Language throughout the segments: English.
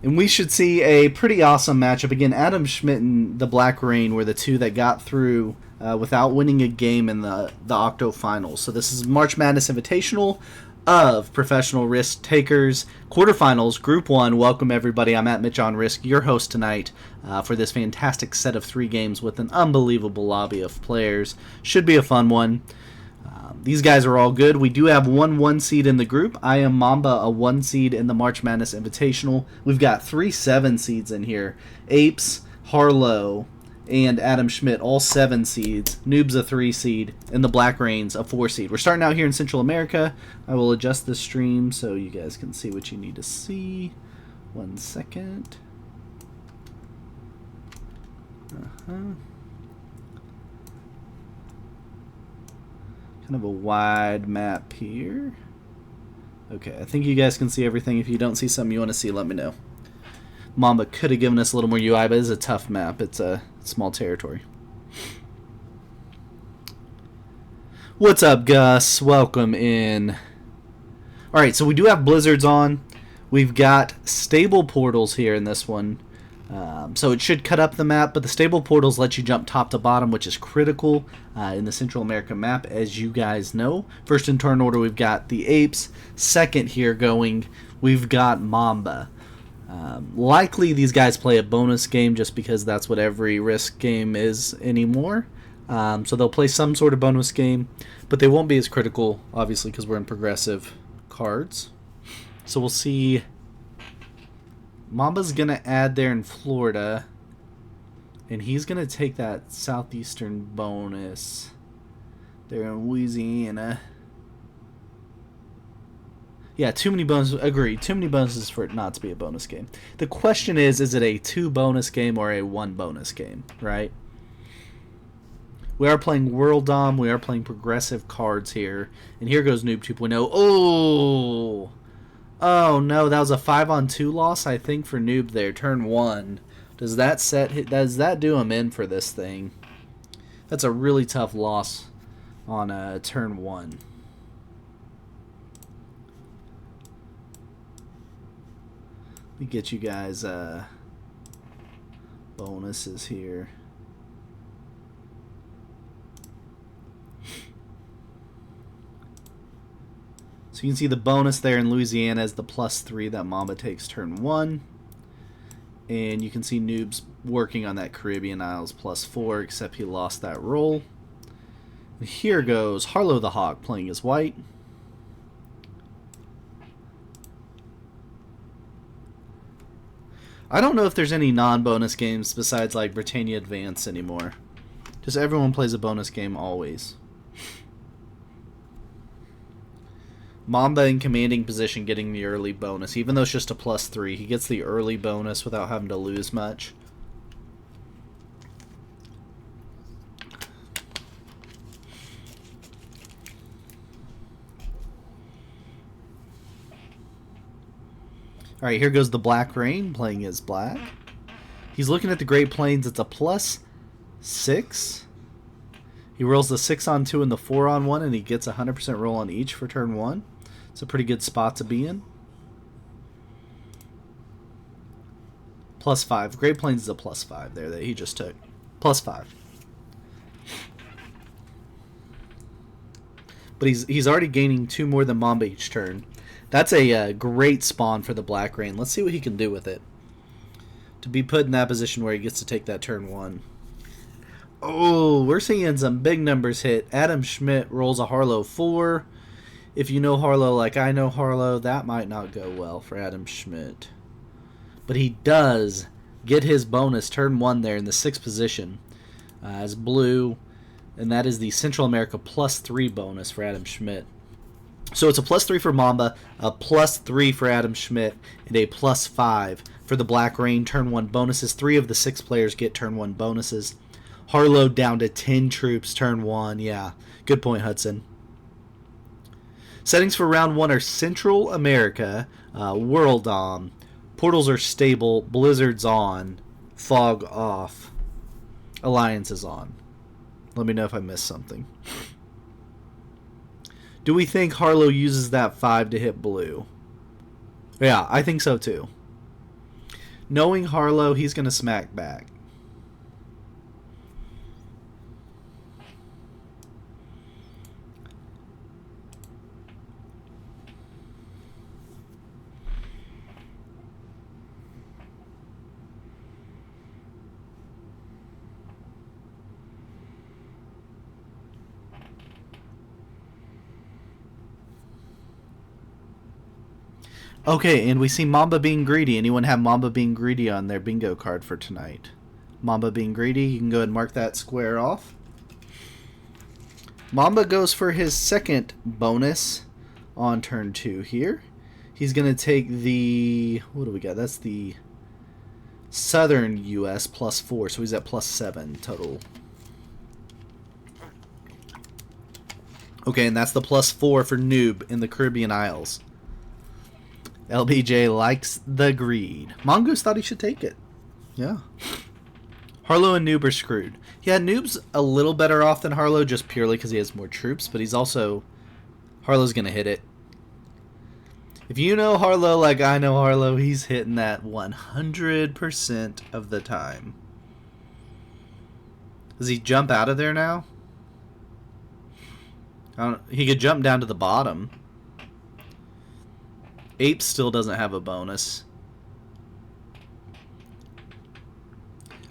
And we should see a pretty awesome matchup. Again, Adam Schmidt and the Black Rain were the two that got through without winning a game in the Octofinals. So this is March Madness Invitational of Professional Risk Takers Quarterfinals, Group 1. Welcome, everybody. I'm at Mitch on Risk, your host tonight for this fantastic set of 3 games with an unbelievable lobby of players. Should be a fun one. These guys are all good. We do have one seed in the group. I am Mamba, a 1 seed in the March Madness Invitational. We've got 3 7 seeds in here. Apes, Harlow, and Adam Schmidt, all 7 seeds. Noob's a 3 seed, and the Black Rain's a 4 seed. We're starting out here in Central America. I will adjust the stream so you guys can see what you need to see. 1 second. Kind of a wide map here. Okay, I think you guys can see everything. If you don't see something you want to see, let me know. Mamba could have given us a little more UI, but it's a tough map. It's a small territory. What's up, Gus? Welcome in. Alright, so we do have blizzards on. We've got stable portals here in this one. So it should cut up the map, but the stable portals let you jump top to bottom, which is critical in the Central America map, as you guys know. First in turn order, we've got the Apes. Second here going, we've got Mamba. Likely these guys play a bonus game just because that's what every Risk game is anymore. So they'll play some sort of bonus game, but they won't be as critical, obviously, because we're in progressive cards. So we'll see. Mamba's going to add there in Florida, and he's going to take that southeastern bonus there in Louisiana. Yeah, too many bonuses. Agreed. Too many bonuses for it not to be a bonus game. The question is it a 2 bonus game or a 1 bonus game, right? We are playing World Dom. We are playing progressive cards here. And here goes Noob 2.0. Oh! Oh no, that was a 5-on-2 loss, I think, for Noob there. Turn 1. Does that do him in for this thing? That's a really tough loss on turn 1. Let me get you guys bonuses here. So you can see the bonus there in Louisiana is the +3 that Mamba takes turn 1. And you can see Noob's working on that Caribbean Isles +4, except he lost that roll. And here goes Harlow the Hawk playing as white. I don't know if there's any non-bonus games besides like Britannia Advance anymore. Just everyone plays a bonus game always. Mamba in commanding position getting the early bonus. Even though it's just a +3, he gets the early bonus without having to lose much. Alright, here goes the Black Rain playing as black. He's looking at the Great Plains. It's a +6. He rolls the 6-on-2 and the 4-on-1, and he gets a 100% roll on each for turn 1. It's a pretty good spot to be in. +5. Great Plains is a +5 there that he just took. +5. But he's already gaining 2 more than Mamba each turn. That's a great spawn for the Black Rain. Let's see what he can do with it. To be put in that position where he gets to take that turn 1. Oh, we're seeing some big numbers hit. Adam Schmidt rolls a Harlow 4. If you know Harlow like I know Harlow, that might not go well for Adam Schmidt. But he does get his bonus turn 1 there in the 6th position as blue. And that is the Central America +3 bonus for Adam Schmidt. So it's a +3 for Mamba, a +3 for Adam Schmidt, and a +5 for the Black Rain turn 1 bonuses. 3 of the 6 players get turn 1 bonuses. Harlow down to 10 troops turn 1. Yeah, good point, Hudson. Settings for round 1 are Central America, World Dom, portals are stable, blizzards on, fog off, alliance is on. Let me know if I missed something. Do we think Harlow uses that 5 to hit blue? Yeah, I think so too. Knowing Harlow, he's going to smack back. Okay, and we see Mamba being greedy. Anyone have Mamba being greedy on their bingo card for tonight? Mamba being greedy, you can go ahead and mark that square off. Mamba goes for his second bonus on turn 2 here. He's going to take the... What do we got? That's the Southern U.S. +4, so he's at +7 total. Okay, and that's the +4 for Noob in the Caribbean Isles. LBJ likes the greed. Mongoose thought he should take it. Yeah. Harlow and Noob are screwed. Yeah, Noob's a little better off than Harlow just purely because he has more troops, but he's also... Harlow's going to hit it. If you know Harlow like I know Harlow, he's hitting that 100% of the time. Does he jump out of there now? He could jump down to the bottom. Ape still doesn't have a bonus.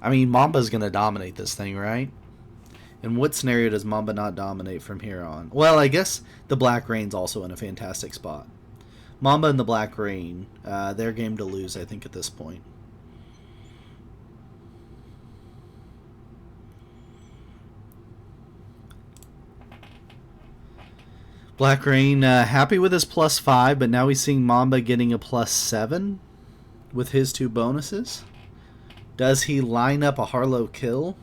I mean, Mamba's going to dominate this thing, right? In what scenario does Mamba not dominate from here on? Well, I guess the Black Rain's also in a fantastic spot. Mamba and the Black Rain, they're game to lose, I think, at this point. Black Rain happy with his +5, but now he's seeing Mamba getting a +7 with his 2 bonuses. Does he line up a Harlow kill?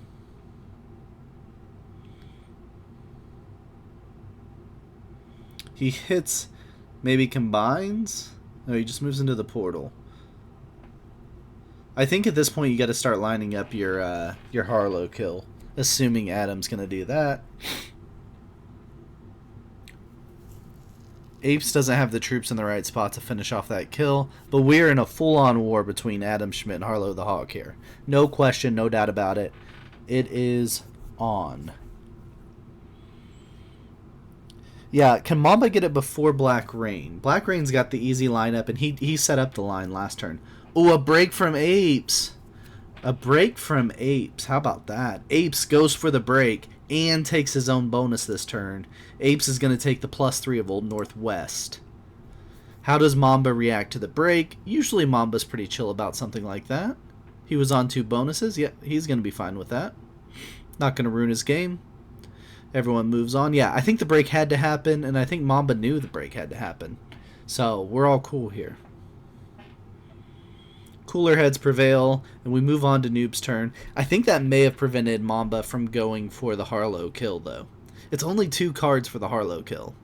He hits, maybe combines? No, he just moves into the portal. I think at this point you got to start lining up your Harlow kill, assuming Adam's going to do that. Apes doesn't have the troops in the right spot to finish off that kill, but we're in a full-on war between Adam Schmidt and Harlow the Hawk here. No question, no doubt about it. It is on. Yeah, can Mamba get it before Black Rain? Black Rain's got the easy lineup, and he set up the line last turn. Ooh, a break from Apes. A break from Apes. How about that? Apes goes for the break and takes his own bonus this turn. Apes is going to take the +3 of Old Northwest. How does Mamba react to the break? Usually Mamba's pretty chill about something like that. He was on 2 bonuses. Yeah, he's going to be fine with that. Not going to ruin his game. Everyone moves on. Yeah, I think the break had to happen, and I think Mamba knew the break had to happen. So we're all cool here. Cooler heads prevail, and we move on to Noob's turn. I think that may have prevented Mamba from going for the Harlow kill, though. It's only 2 cards for the Harlow kill.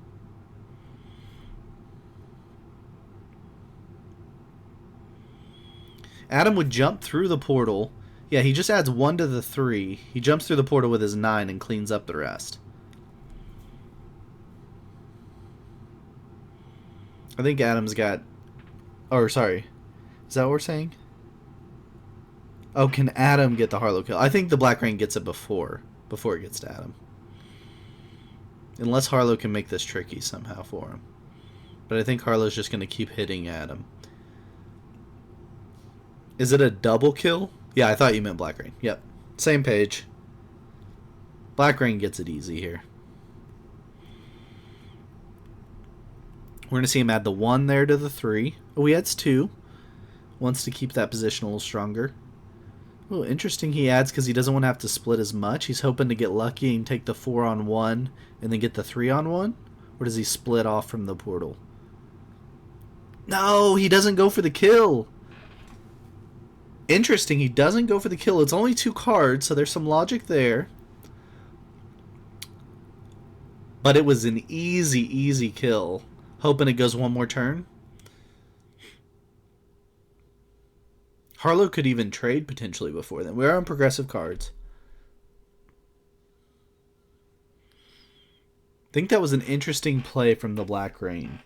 Adam would jump through the portal. Yeah, he just adds 1 to the 3. He jumps through the portal with his 9 and cleans up the rest. I think Adam's got... Or, sorry. Is that what we're saying? Oh, can Adam get the Harlow kill? I think the Black Rain gets it before it gets to Adam. Unless Harlow can make this tricky somehow for him. But I think Harlow's just going to keep hitting Adam. Is it a double kill? Yeah, I thought you meant Black Rain. Yep. Same page. Black Rain gets it easy here. We're going to see him add the 1 there to the 3. Oh, he adds 2. Wants to keep that position a little stronger. Oh, interesting he adds because he doesn't want to have to split as much. He's hoping to get lucky and take the 4 on 1 and then get the 3 on 1. Or does he split off from the portal? No, he doesn't go for the kill. Interesting, he doesn't go for the kill. It's only 2 cards, so there's some logic there. But it was an easy kill. Hoping it goes 1 more turn. Harlow could even trade potentially before then. We're on progressive cards. I think that was an interesting play from the Black Rain.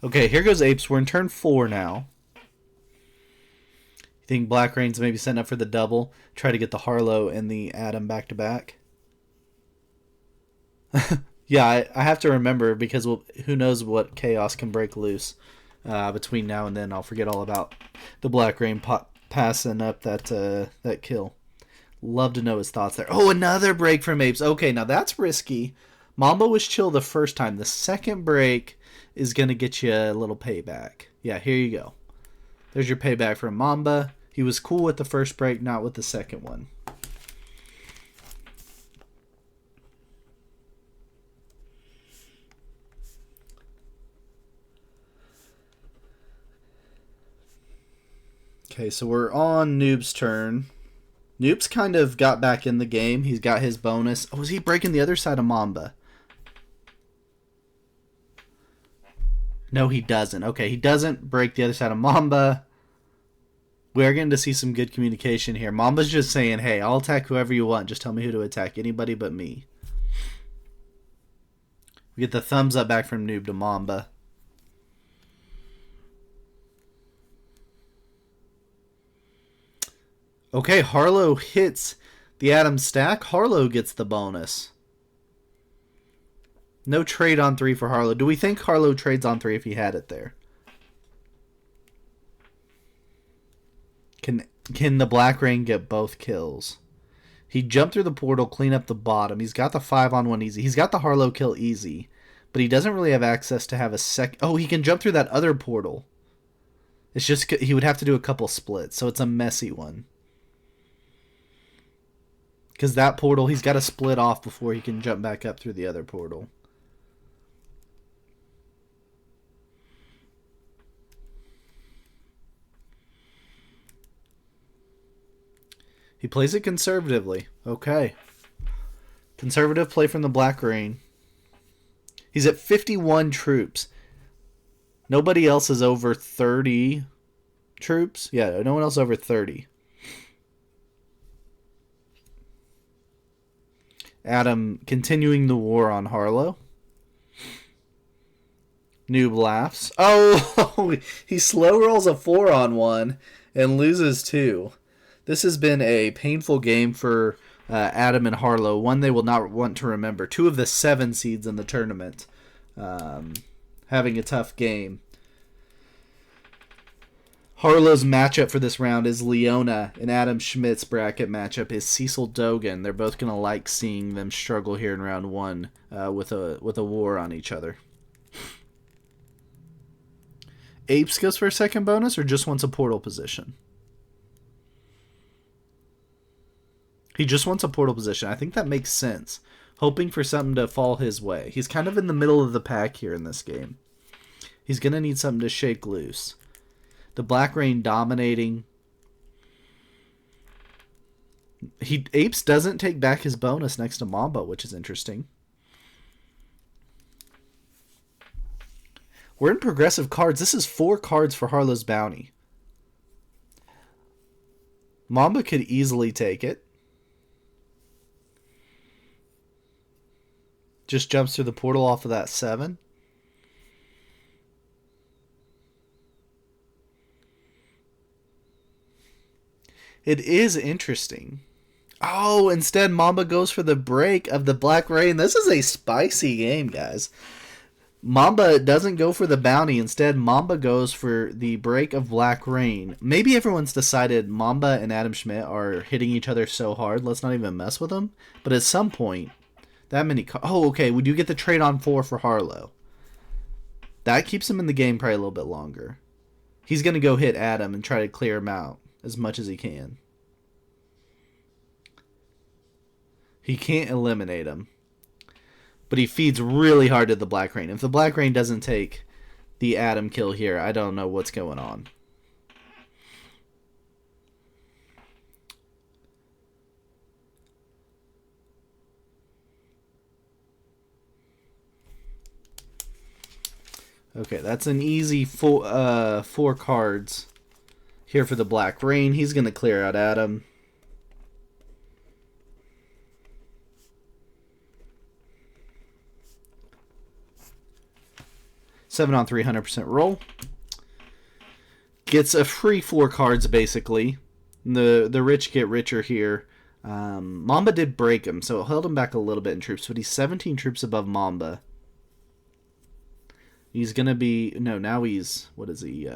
Okay, here goes Apes. We're in turn 4 now. You think Black Rain's maybe setting up for the double? Try to get the Harlow and the Adam back to back? Yeah, I have to remember because who knows what chaos can break loose between now and then. I'll forget all about the Black Rain passing up that kill. Love to know his thoughts there. Oh, another break from Apes. Okay, now that's risky. Mamba was chill the first time. The second break is going to get you a little payback. Yeah, here you go. There's your payback from Mamba. He was cool with the first break, not with the second one. Okay, so we're on Noob's turn. Noob's kind of got back in the game. He's got his bonus. Oh, is he breaking the other side of Mamba? No, he doesn't. Okay, he doesn't break the other side of Mamba. We're getting to see some good communication here. Mamba's just saying, hey, I'll attack whoever you want. Just tell me who to attack. Anybody but me. We get the thumbs up back from Noob to Mamba. Okay, Harlow hits the Adam stack. Harlow gets the bonus. No trade on 3 for Harlow. Do we think Harlow trades on 3 if he had it there? Can the Black Rain get both kills? He jumped through the portal, clean up the bottom. He's got the 5-on-1 easy. He's got the Harlow kill easy. But he doesn't really have access to have a sec... Oh, he can jump through that other portal. It's just... He would have to do a couple splits, so it's a messy one. Because that portal, he's got to split off before he can jump back up through the other portal. He plays it conservatively. Okay. Conservative play from the Black Rain. He's at 51 troops. Nobody else is over 30 troops. Yeah, no one else over 30. Adam continuing the war on Harlow. Noob laughs. Oh, he slow rolls a 4-on-1 and loses 2. This has been a painful game for Adam and Harlow. One they will not want to remember. 2 of the 7 seeds in the tournament having a tough game. Harlow's matchup for this round is Leona, and Adam Schmidt's bracket matchup is Cecil Dogan. They're both going to like seeing them struggle here in round 1 with a war on each other. Apes goes for a second bonus or just wants a portal position? He just wants a portal position. I think that makes sense. Hoping for something to fall his way. He's kind of in the middle of the pack here in this game. He's going to need something to shake loose. The Black Rain dominating. Apes doesn't take back his bonus next to Mamba, which is interesting. We're in progressive cards. This is 4 cards for Harlow's bounty. Mamba could easily take it. Just jumps through the portal off of that 7. It is interesting. Oh, instead Mamba goes for the break of the Black Rain. This is a spicy game, guys. Mamba doesn't go for the bounty. Instead, Mamba goes for the break of Black Rain. Maybe everyone's decided Mamba and Adam Schmidt are hitting each other so hard, let's not even mess with them. But at some point, that many... Oh, okay, we do get the trade on 4 for Harlow. That keeps him in the game probably a little bit longer. He's going to go hit Adam and try to clear him out as much as he can. He can't eliminate him. But he feeds really hard to the Black Rain. If the Black Rain doesn't take the Adam kill here, I don't know what's going on. Okay, that's an easy 4 cards here for the Black Rain. He's going to clear out Adam. 7 on 3, 100% roll. Gets a free 4 cards, basically. The rich get richer here. Mamba did break him, so it held him back a little bit in troops, but he's 17 troops above Mamba. He's going to be... No, now he's... What is he?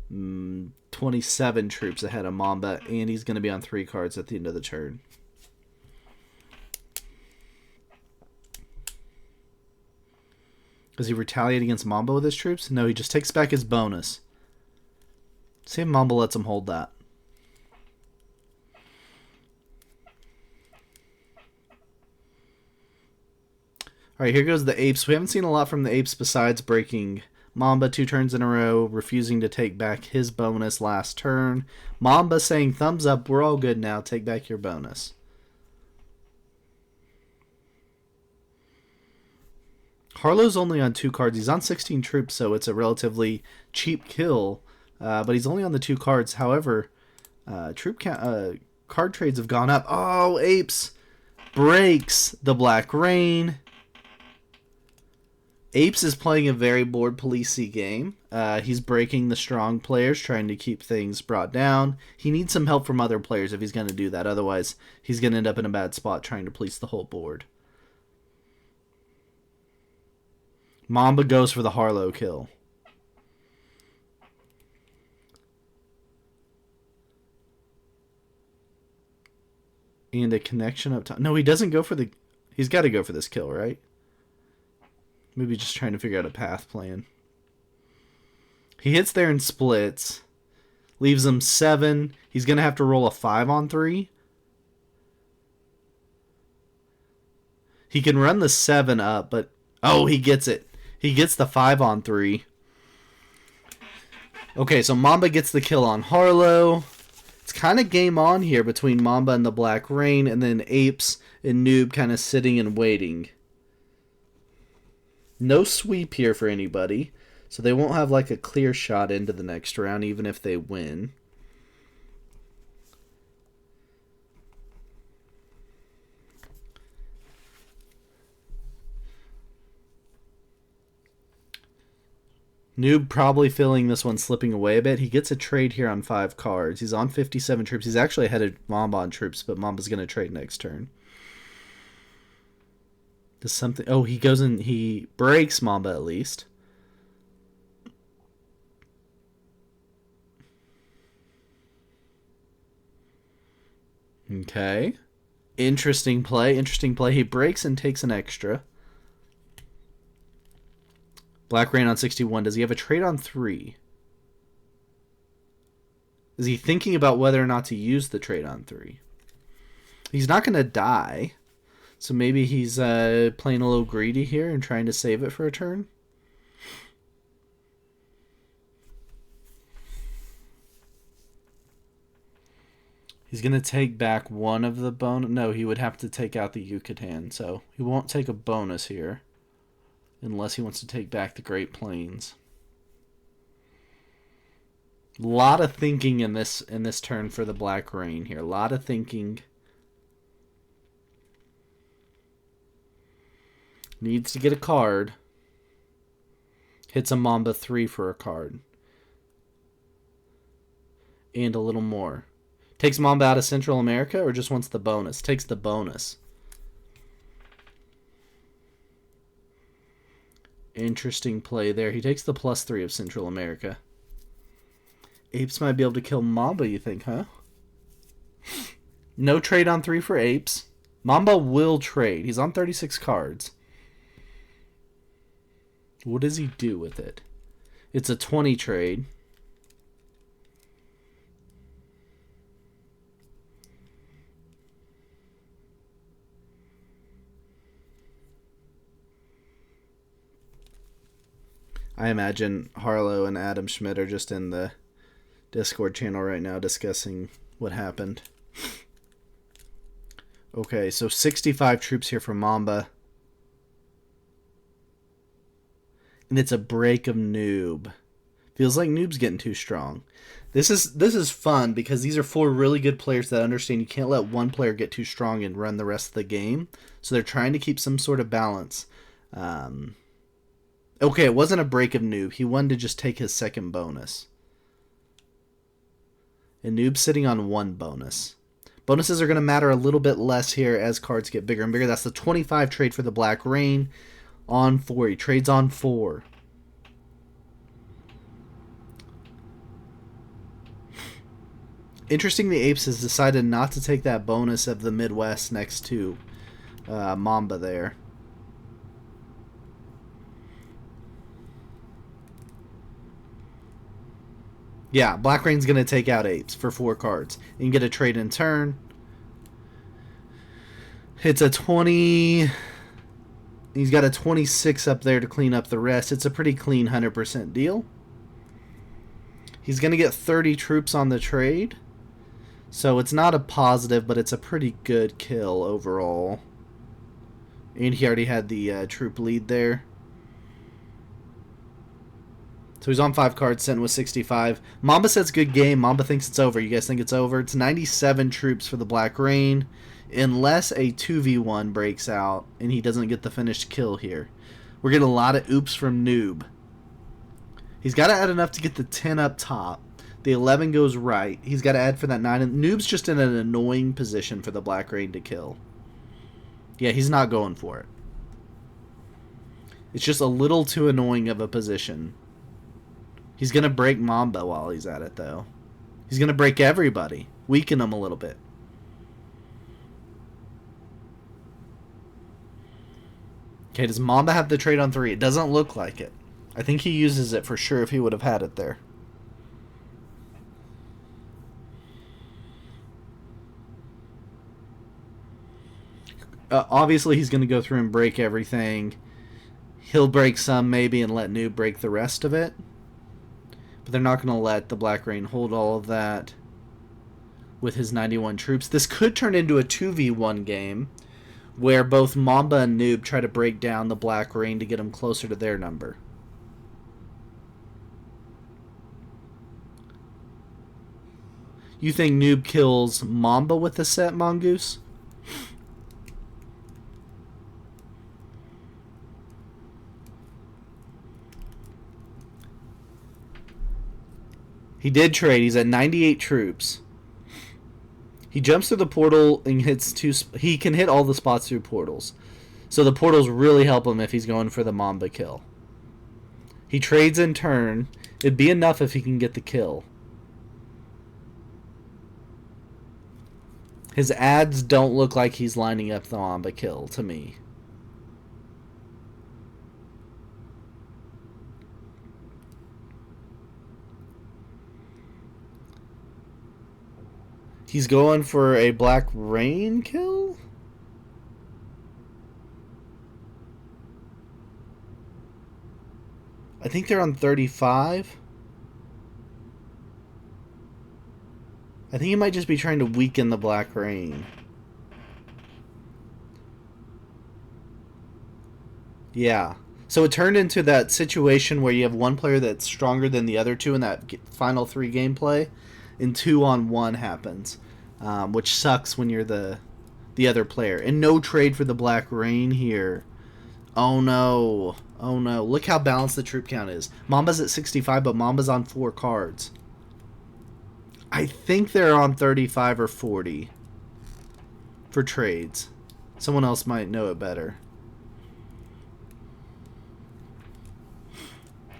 27 troops ahead of Mamba, and he's going to be on 3 cards at the end of the turn. Does he retaliate against Mamba with his troops? No, he just takes back his bonus. See if Mamba lets him hold that. Alright, here goes the apes. We haven't seen a lot from the apes besides breaking Mamba 2 turns in a row, refusing to take back his bonus last turn. Mamba saying, thumbs up, we're all good now, take back your bonus. Harlow's only on 2 cards. He's on 16 troops, so it's a relatively cheap kill. But he's only on the 2 cards. However, card trades have gone up. Oh, Apes breaks the Black Rain. Apes is playing a very board policey game. He's breaking the strong players, trying to keep things brought down. He needs some help from other players if he's going to do that. Otherwise, he's going to end up in a bad spot trying to police the whole board. Mamba goes for the Harlow kill. And a connection up top. No, he doesn't go for the... He's got to go for this kill, right? Maybe just trying to figure out a path plan. He hits there and splits. Leaves him 7. He's going to have to roll a 5 on 3. He can run the 7 up, but... Oh, he gets it. He gets the 5 on 3. Okay, so Mamba gets the kill on Harlow. It's kind of game on here between Mamba and the Black Rain, and then Apes and Noob kind of sitting and waiting. No sweep here for anybody, so they won't have like a clear shot into the next round, even if they win. Noob probably feeling this one slipping away a bit. He gets a trade here on 5 cards. He's on 57 troops. He's actually ahead of Mamba on troops, but Mamba's going to trade next turn. Does something... Oh, he goes and he breaks Mamba at least. Okay. Interesting play. Interesting play. He breaks and takes an extra. Black Rain on 61. Does he have a trade on 3? Is he thinking about whether or not to use the trade on 3? He's not going to die. So maybe he's playing a little greedy here and trying to save it for a turn. He's going to take back one of the bonus. No, he would have to take out the Yucatan. So he won't take a bonus here. Unless he wants to take back the Great Plains. A lot of thinking in this turn for the Black Rain here. A lot of thinking. Needs to get a card. Hits a Mamba 3 for a card. And a little more. Takes Mamba out of Central America or just wants the bonus? Takes the bonus. Interesting play there. He takes the +3 of Central America. Apes might be able to kill Mamba, you think, huh? No trade on 3 for Apes. Mamba will trade. He's on 36 cards. What does he do with it? It's a 20 trade. I imagine Harlow and Adam Schmidt are just in the Discord channel right now discussing what happened. Okay, so 65 troops here for Mamba. And it's a break of Noob. Feels like Noob's getting too strong. This is fun because these are 4 really good players that understand you can't let one player get too strong and run the rest of the game. So they're trying to keep some sort of balance. Okay, it wasn't a break of Noob. He wanted to just take his second bonus. And Noob's sitting on 1 bonus. Bonuses are going to matter a little bit less here as cards get bigger and bigger. That's the 25 trade for the Black Rain on 4. He trades on 4. Interesting, the Apes has decided not to take that bonus of the Midwest next to Mamba there. Yeah, Black Rain's going to take out Apes for 4 cards. You can get a trade in turn. It's a 20... He's got a 26 up there to clean up the rest. It's a pretty clean 100% deal. He's going to get 30 troops on the trade. So it's not a positive, but it's a pretty good kill overall. And he already had the troop lead there. So he's on 5 cards, sitting with 65. Mamba says good game. Mamba thinks it's over. You guys think it's over? It's 97 troops for the Black Rain. Unless a 2v1 breaks out and he doesn't get the finished kill here. We're getting a lot of oops from Noob. He's got to add enough to get the 10 up top. The 11 goes right. He's got to add for that 9. And Noob's just in an annoying position for the Black Rain to kill. Yeah, he's not going for it. It's just a little too annoying of a position. He's going to break Mamba while he's at it, though. He's going to break everybody. Weaken him a little bit. Okay, does Mamba have the trade on 3? It doesn't look like it. I think he uses it for sure if he would have had it there. Obviously, he's going to go through and break everything. He'll break some maybe and let Noob break the rest of it. But they're not going to let the Black Rain hold all of that with his 91 troops. This could turn into a 2v1 game where both Mamba and Noob try to break down the Black Rain to get him closer to their number. You think Noob kills Mamba with the set, Mongoose? He did trade. He's at 98 troops. He jumps through the portal and hits 2... He can hit all the spots through portals. So the portals really help him if he's going for the Mamba kill. He trades in turn. It'd be enough if he can get the kill. His ads don't look like he's lining up the Mamba kill to me. He's going for a Black Rain kill? I think they're on 35. I think he might just be trying to weaken the Black Rain. Yeah. So it turned into that situation where you have one player that's stronger than the other two in that final 3 gameplay. And 2-on-1 happens, which sucks when you're the other player. And no trade for the Black Rain here. Oh no. Oh no. Look how balanced the troop count is. Mamba's at 65, but Mamba's on 4 cards. I think they're on 35 or 40 for trades. Someone else might know it better.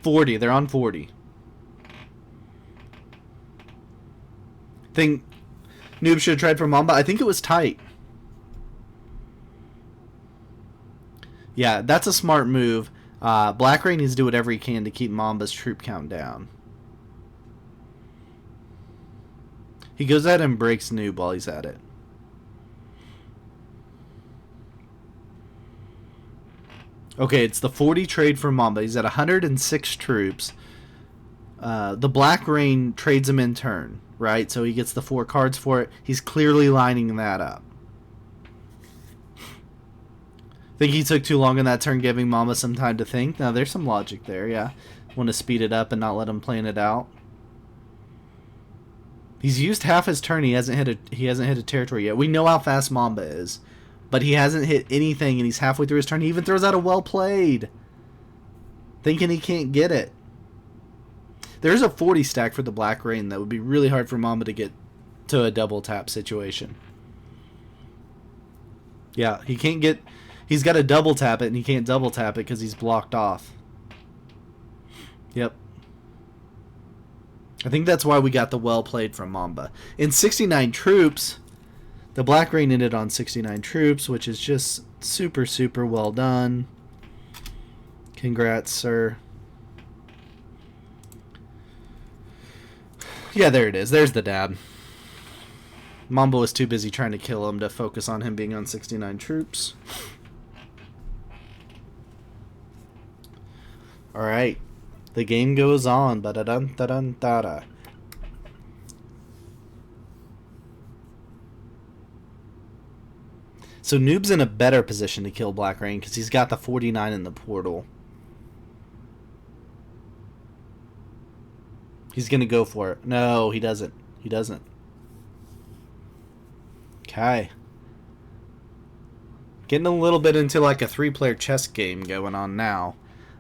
40. They're on 40. Think Noob should have tried for Mamba. I think it was tight. Yeah, that's a smart move. Black Rain needs to do whatever he can to keep Mamba's troop count down. He goes ahead and breaks Noob while he's at it. Okay, it's the 40 trade for Mamba. He's at 106 troops. The Black Rain trades him in turn, right? So he gets the 4 cards for it. He's clearly lining that up. Think he took too long in that turn, giving Mamba some time to think. Now, there's some logic there, yeah. Want to speed it up and not let him plan it out. He's used half his turn. He hasn't hit a territory yet. We know how fast Mamba is, but he hasn't hit anything, and he's halfway through his turn. He even throws out a well played. Think thinking he can't get it. There's a 40 stack for the Black Rain that would be really hard for Mamba to get to a double tap situation. Yeah, he can't get... He's got to double tap it, and he can't double tap it because he's blocked off. Yep. I think that's why we got the well played from Mamba. In 69 troops, the Black Rain ended on 69 troops, which is just super, super well done. Congrats, sir. Yeah, there it is. There's the dab. Mamba was too busy trying to kill him to focus on him being on 69 troops. Alright. The game goes on. Ba-da-dun-da-dun-da-da. So Noob's in a better position to kill Black Rain because he's got the 49 in the portal. He's going to go for it. No, he doesn't. He doesn't. Okay. Getting a little bit into like a 3-player chess game going on now.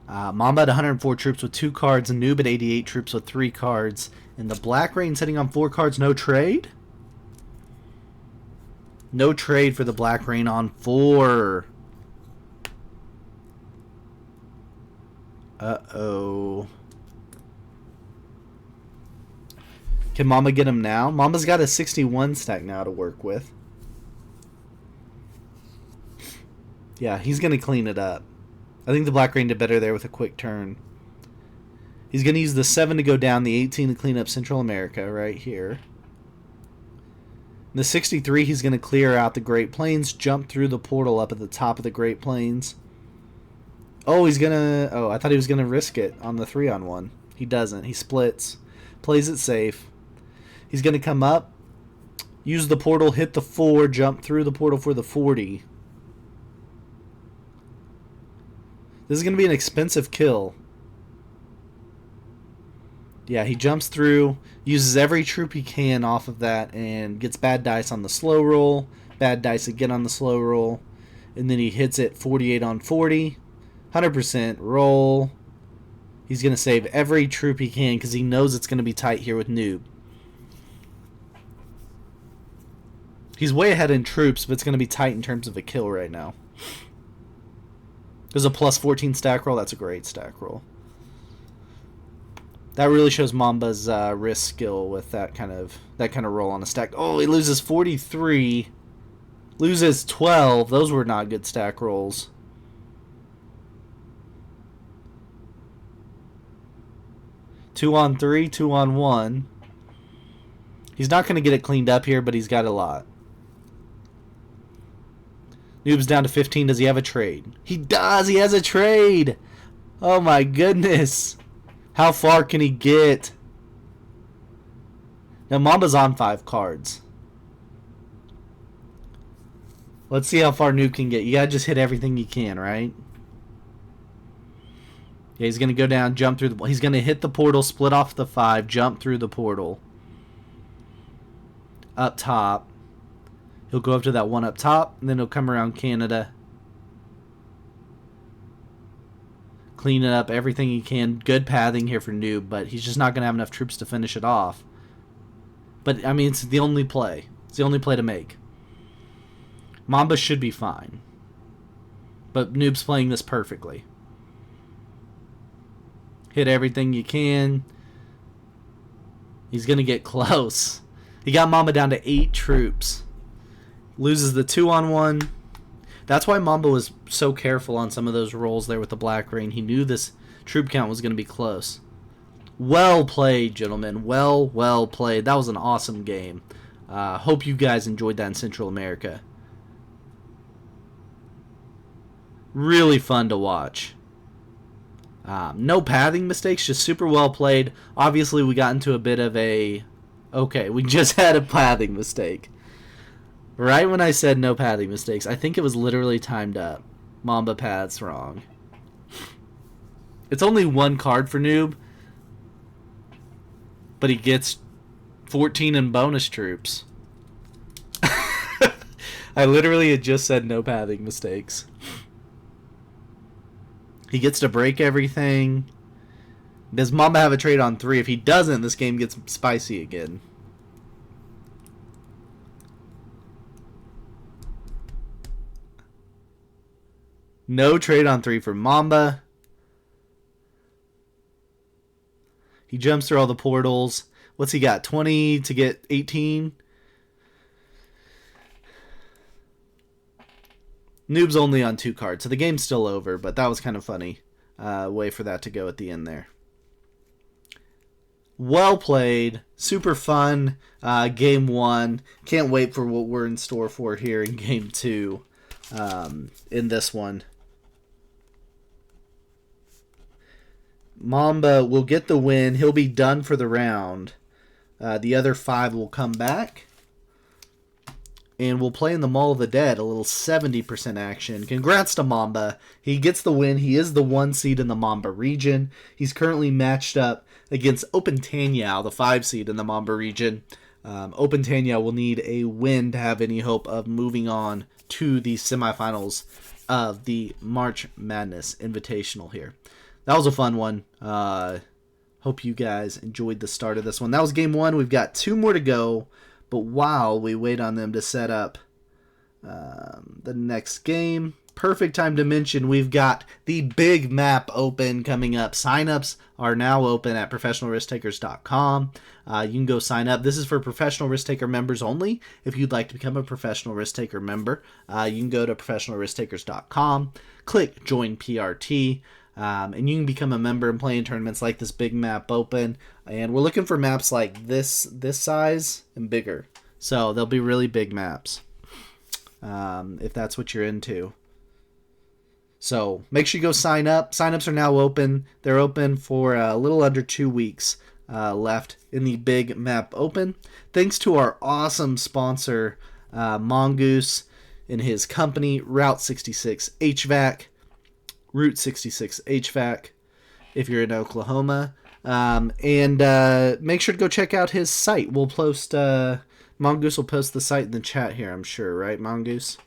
Mamba at 104 troops with 2 cards, and Noob at 88 troops with 3 cards. And the Black Rain sitting on 4 cards, no trade? No trade for the Black Rain on 4. Uh-oh. Can Mamba get him now? Mamba's got a 61 stack now to work with. Yeah, he's going to clean it up. I think the Black Rain did better there with a quick turn. He's going to use the 7 to go down, the 18 to clean up Central America right here. The 63, he's going to clear out the Great Plains, jump through the portal up at the top of the Great Plains. Oh, he's going to... Oh, I thought he was going to risk it on the 3-on-1. He doesn't. He splits. Plays it safe. He's going to come up, use the portal, hit the 4, jump through the portal for the 40. This is going to be an expensive kill. Yeah, he jumps through, uses every troop he can off of that, and gets bad dice on the slow roll, bad dice again on the slow roll, and then he hits it 48 on 40, 100% roll. He's going to save every troop he can because he knows it's going to be tight here with Noob. He's way ahead in troops, but it's going to be tight in terms of a kill right now. There's a plus 14 stack roll. That's a great stack roll. That really shows Mamba's risk skill with that kind of roll on a stack. Oh, he loses 43. Loses 12. Those were not good stack rolls. Two on 3, 2 on 1. He's not going to get it cleaned up here, but he's got a lot. Noob's down to 15. Does he have a trade? He does! He has a trade! Oh my goodness! How far can he get? Now Mamba's on 5 cards. Let's see how far Noob can get. You gotta just hit everything you can, right? Yeah, he's gonna go down, jump through the... He's gonna hit the portal, split off the 5, jump through the portal. Up top. He'll go up to that one up top, and then he'll come around Canada. Clean it up, everything he can. Good pathing here for Noob, but he's just not going to have enough troops to finish it off. But, I mean, it's the only play. It's the only play to make. Mamba should be fine. But Noob's playing this perfectly. Hit everything you can. He's going to get close. He got Mamba down to 8 troops. Loses the 2-on-1. That's why Mamba was so careful on some of those rolls there with the Black Rain. He knew this troop count was going to be close. Well played, gentlemen. Well played. That was an awesome game. Hope you guys enjoyed that in Central America. Really fun to watch. No pathing mistakes, just super well played. Obviously, we got into a bit of a... Okay, we just had a pathing mistake. Right when I said no pathing mistakes, I think it was literally timed up. Mamba paths wrong. It's only 1 card for Noob, but he gets 14 in bonus troops. I literally had just said no pathing mistakes. He gets to break everything. Does Mamba have a trade on 3? If he doesn't, this game gets spicy again. No trade on 3 for Mamba. He jumps through all the portals. What's he got? 20 to get 18? Noob's only on 2 cards, so the game's still over, but that was kind of funny. Way for that to go at the end there. Well played. Super fun. Game 1. Can't wait for what we're in store for here in Game 2 in this one. Mamba will get the win. He'll be done for the round. The other 5 will come back. And we'll play in the Mall of the Dead, a little 70% action. Congrats to Mamba. He gets the win. He is the 1 seed in the Mamba region. He's currently matched up against Octofinals, the 5 seed in the Mamba region. Octofinals will need a win to have any hope of moving on to the semifinals of the March Madness Invitational here. That was a fun one. Hope you guys enjoyed the start of this one. That was game 1. We've got 2 more to go. But while we wait on them to set up the next game, perfect time to mention we've got the big map open coming up. Signups are now open at professionalrisktakers.com. You can go sign up. This is for professional risk taker members only. If you'd like to become a professional risk taker member, you can go to professionalrisktakers.com, click join PRT. And you can become a member and play in tournaments like this big map open. And we're looking for maps like this size and bigger. So they'll be really big maps if that's what you're into. So make sure you go sign up. Signups are now open. They're open for a little under 2 weeks left in the big map open. Thanks to our awesome sponsor, Mongoose, and his company, Route 66 HVAC. Route 66 HVAC if you're in Oklahoma. And make sure to go check out his site. We'll post, Mongoose will post the site in the chat here, I'm sure, right, Mongoose?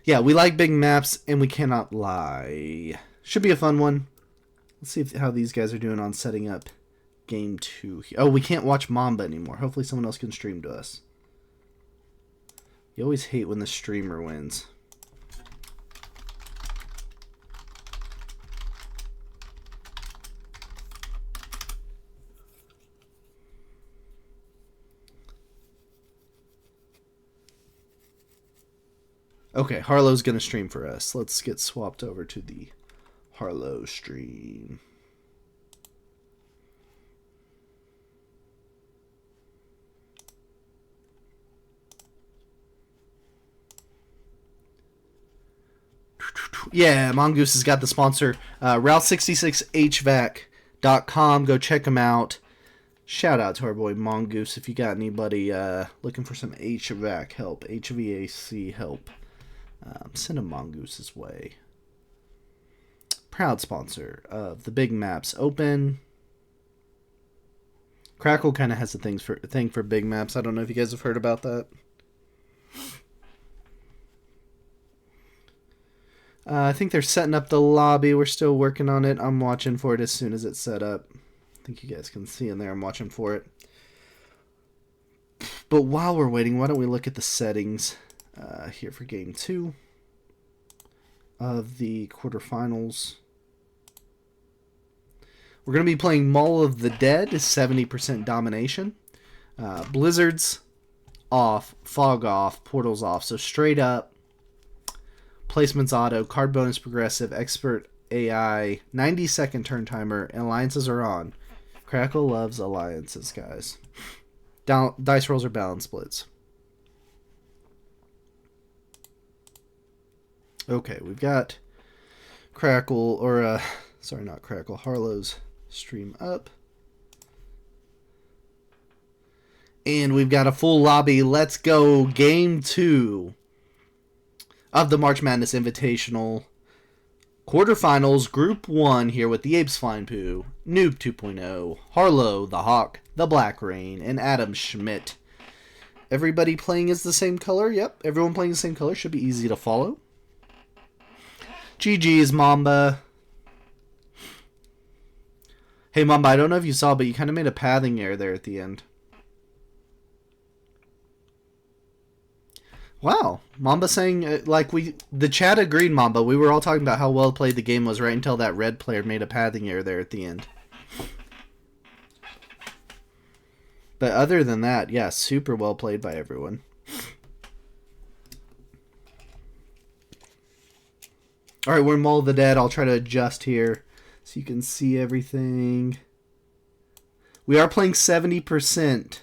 Yeah, we like big maps, and we cannot lie. Should be a fun one. Let's see how these guys are doing on setting up game 2. Oh, we can't watch Mamba anymore. Hopefully someone else can stream to us. You always hate when the streamer wins. Okay, Harlow's going to stream for us. Let's get swapped over to the Harlow stream. Yeah, Mongoose has got the sponsor. Route66HVAC.com. Go check them out. Shout out to our boy Mongoose if you got anybody looking for some HVAC help, HVAC help. Send a Mongoose's way. Proud sponsor of the big maps open. Crackle kind of has a thing for big maps. I don't know if you guys have heard about that. I think they're setting up the lobby. We're still working on it. I'm watching for it as soon as it's set up. I think you guys can see in there. I'm watching for it. But while we're waiting, why don't we look at the settings here for game 2 of the quarterfinals. We're going to be playing Mall of the Dead, 70% domination. Blizzards off, fog off, portals off. So straight up, placements auto, card bonus progressive, expert AI, 90-second turn timer, and alliances are on. Crackle loves alliances, guys. Dice rolls are balance splits. Okay, we've got Crackle, or, sorry, not Crackle, Harlow's stream up. And we've got a full lobby. Let's go. Game 2 of the March Madness Invitational. Quarterfinals, Group 1 here with the Apes Flying Poo, Noob 2.0, Harlow, the Hawk, the Black Rain, and Adam Schmidt. Everybody playing is the same color. Yep, everyone playing the same color. Should be easy to follow. GG's, Mamba. Hey, Mamba, I don't know if you saw, but you kind of made a pathing error there at the end. Wow. Mamba saying, the chat agreed, Mamba. We were all talking about how well played the game was right until that red player made a pathing error there at the end. But other than that, yeah, super well played by everyone. Alright, we're in Mall of the Dead. I'll try to adjust here so you can see everything. We are playing 70%.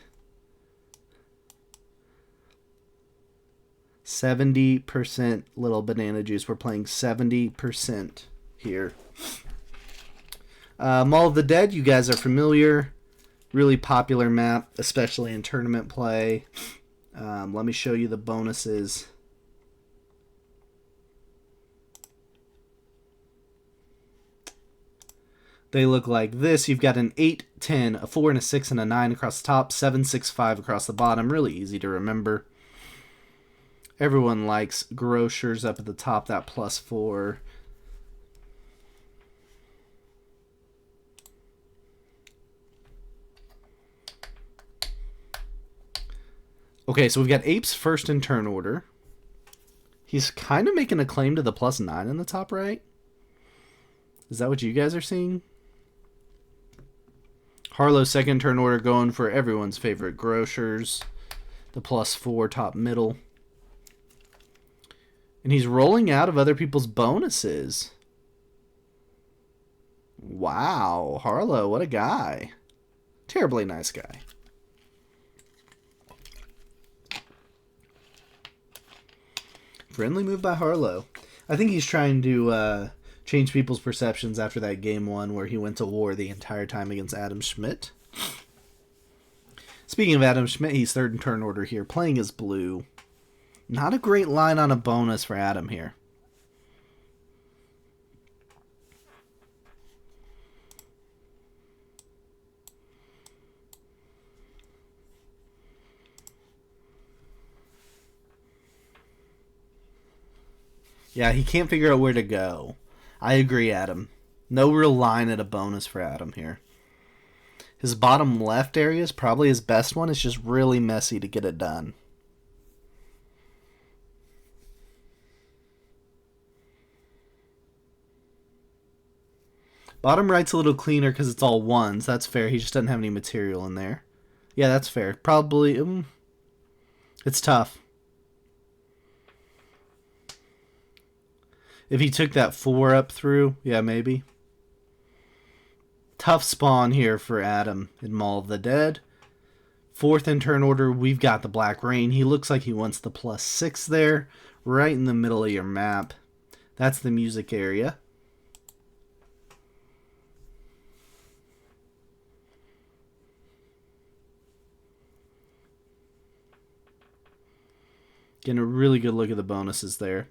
70% Little Banana Juice. We're playing 70% here. Mall of the Dead, you guys are familiar. Really popular map, especially in tournament play. Let me show you the bonuses. They look like this. You've got an 8, 10, a 4, and a 6, and a 9 across the top. 7, 6, 5 across the bottom. Really easy to remember. Everyone likes grocers up at the top, that +4. Okay, so we've got Apes first in turn order. He's kind of making a claim to the +9 in the top right. Is that what you guys are seeing? Harlow second turn order going for everyone's favorite grocers. The +4 top middle. And he's rolling out of other people's bonuses. Wow, Harlow, what a guy. Terribly nice guy. Friendly move by Harlow. I think he's trying to change people's perceptions after that game 1 where he went to war the entire time against Adam Schmidt. Speaking of Adam Schmidt, he's third in turn order here, playing as blue. Not a great line on a bonus for Adam here. Yeah, he can't figure out where to go. I agree, Adam. No real line at a bonus for Adam here. His bottom left area is probably his best one. It's just really messy to get it done. Bottom right's a little cleaner because it's all ones. That's fair. He just doesn't have any material in there. Yeah, that's fair. Probably... it's tough. If he took that 4 up through, yeah, maybe. Tough spawn here for Adam in Mall of the Dead. Fourth in turn order, we've got the Black Rain. He looks like he wants the +6 there, right in the middle of your map. That's the music area. Getting a really good look at the bonuses there.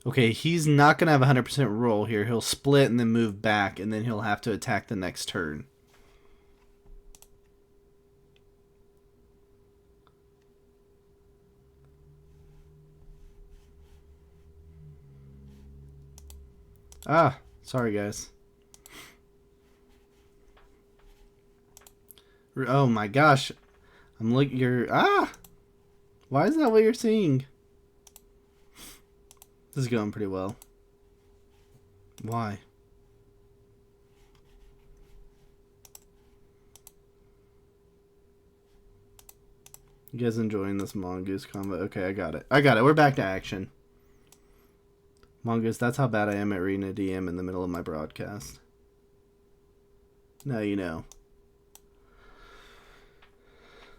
Okay, he's not going to have a 100% roll here. He'll split and then move back, and then he'll have to attack the next turn. Ah, sorry guys. Oh my gosh. I'm looking, why is that what you're seeing? This is going pretty well. Why? You guys enjoying this Mongoose combo? Okay, I got it. We're back to action. Mongoose, that's how bad I am at reading a DM in the middle of my broadcast. Now you know.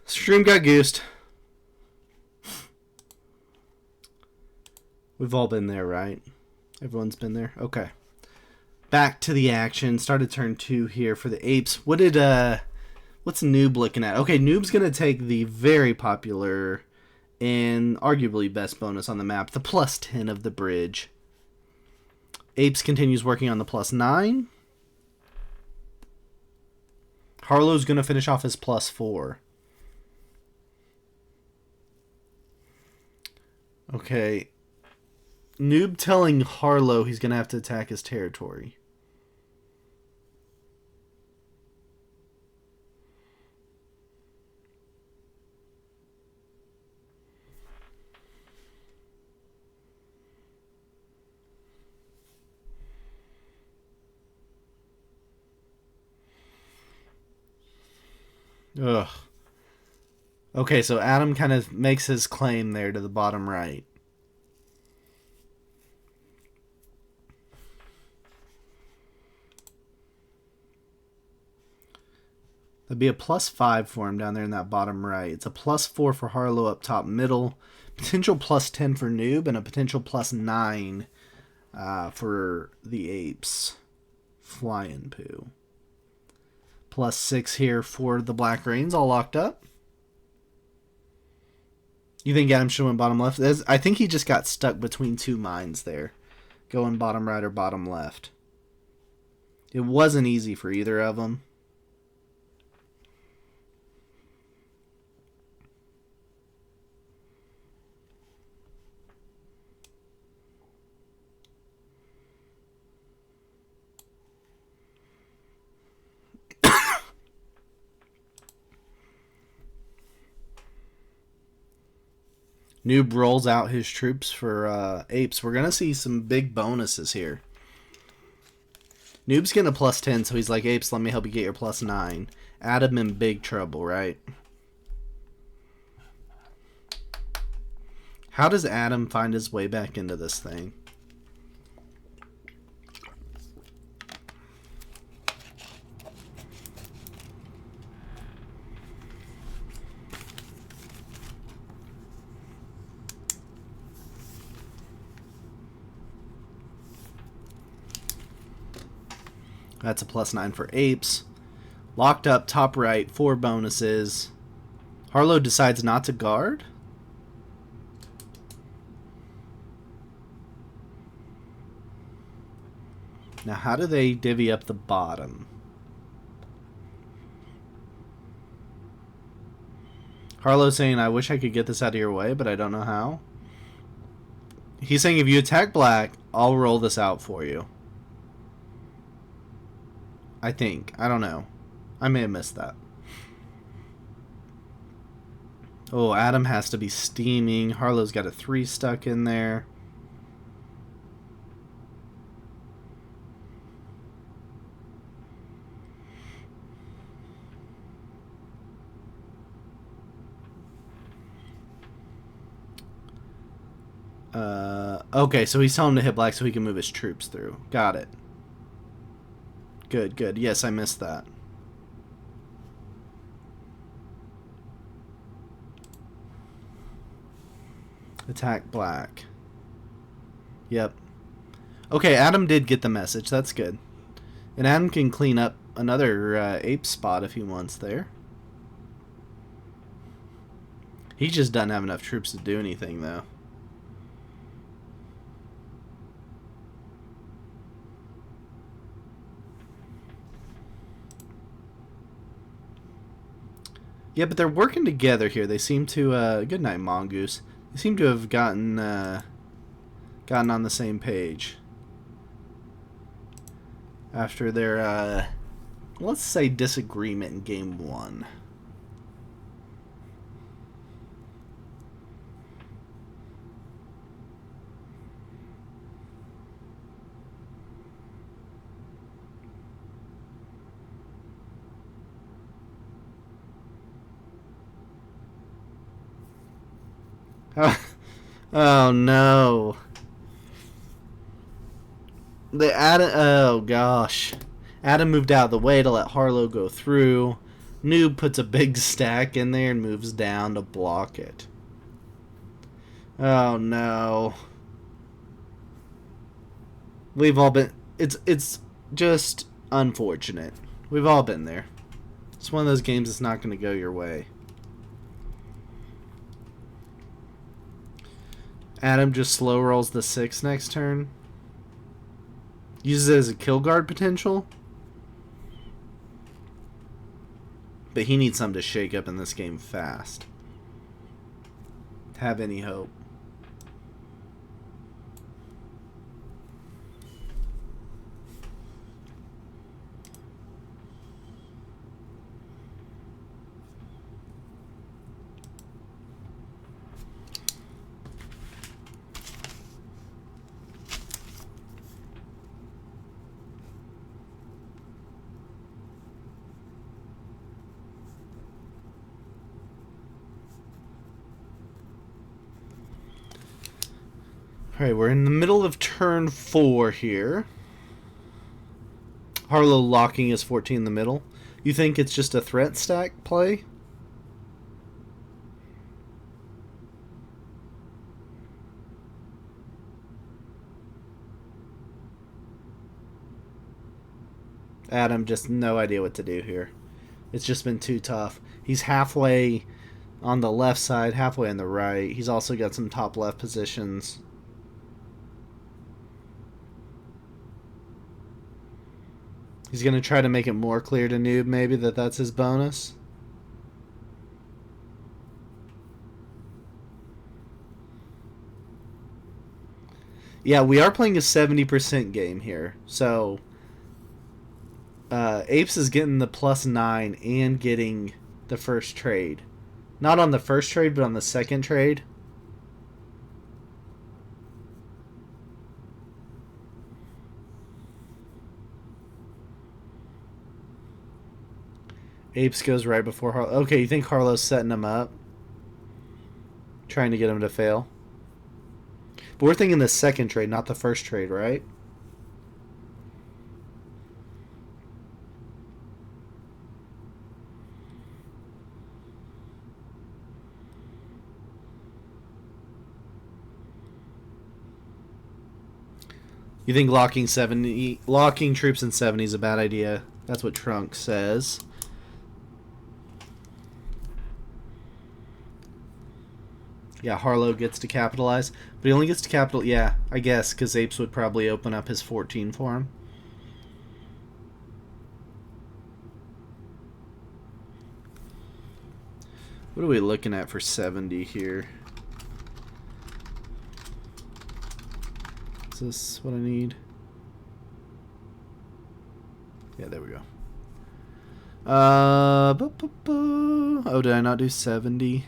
Stream got goosed. We've all been there, right? Everyone's been there? Okay. Back to the action. Started turn 2 here for the Apes. What's Noob looking at? Okay, Noob's going to take the very popular and arguably best bonus on the map, the +10 of the bridge. Apes continues working on the +9. Harlow's going to finish off his +4. Okay. Noob telling Harlow he's going to have to attack his territory. Ugh. Okay, so Adam kind of makes his claim there to the bottom right. That'd be a +5 for him down there in that bottom right. It's a +4 for Harlow up top middle. Potential +10 for Noob, and a potential +9 for the Apes. Flying Poo. +6 here for the Black Rains, all locked up. You think Adam should win bottom left? I think he just got stuck between two minds there. Going bottom right or bottom left. It wasn't easy for either of them. Noob rolls out his troops for Apes. We're going to see some big bonuses here. Noob's getting a +10, so he's like, Apes, let me help you get your +9. Adam in big trouble, right? How does Adam find his way back into this thing? That's a +9 for Apes. Locked up, top right, 4 bonuses. Harlow decides not to guard. Now, how do they divvy up the bottom? Harlow's saying, I wish I could get this out of your way, but I don't know how. He's saying, if you attack black, I'll roll this out for you. I think. I don't know. I may have missed that. Oh, Adam has to be steaming. Harlow's got a 3 stuck in there. Okay, so he's telling him to hit black so he can move his troops through. Got it. Good, good. Yes, I missed that. Attack black. Yep. Okay, Adam did get the message. That's good. And Adam can clean up another ape spot if he wants there. He just doesn't have enough troops to do anything, though. Yeah, but they're working together here. They seem to... good night, Mongoose. They seem to have gotten on the same page. After their, let's say, disagreement in Game 1. Oh no. Oh gosh. Adam moved out of the way to let Harlow go through. Noob puts a big stack in there and moves down to block it. Oh no. We've all been... It's just unfortunate. We've all been there. It's one of those games that's not going to go your way. Adam just slow rolls the 6 next turn. Uses it as a kill guard potential. But he needs something to shake up in this game fast. To have any hope. Alright, we're in the middle of turn 4 here. Harlow locking his 14 in the middle. You think it's just a threat stack play? Adam just no idea what to do here. It's just been too tough. He's halfway on the left side, halfway on the right. He's also got some top left positions. He's going to try to make it more clear to Noob, maybe, that that's his bonus. Yeah, we are playing a 70% game here. So, Apes is getting the +9 and getting the first trade. Not on the first trade, but on the second trade. Apes goes right before Harlow. Okay, you think Harlow's setting him up? Trying to get him to fail? But we're thinking the second trade, not the first trade, right? You think locking troops in 70 is a bad idea? That's what Trunk says. Yeah, Harlow gets to capitalize. But he only gets to capital... Yeah, I guess, because Apes would probably open up his 14 for him. What are we looking at for 70 here? Is this what I need? Yeah, there we go. Oh, did I not do 70?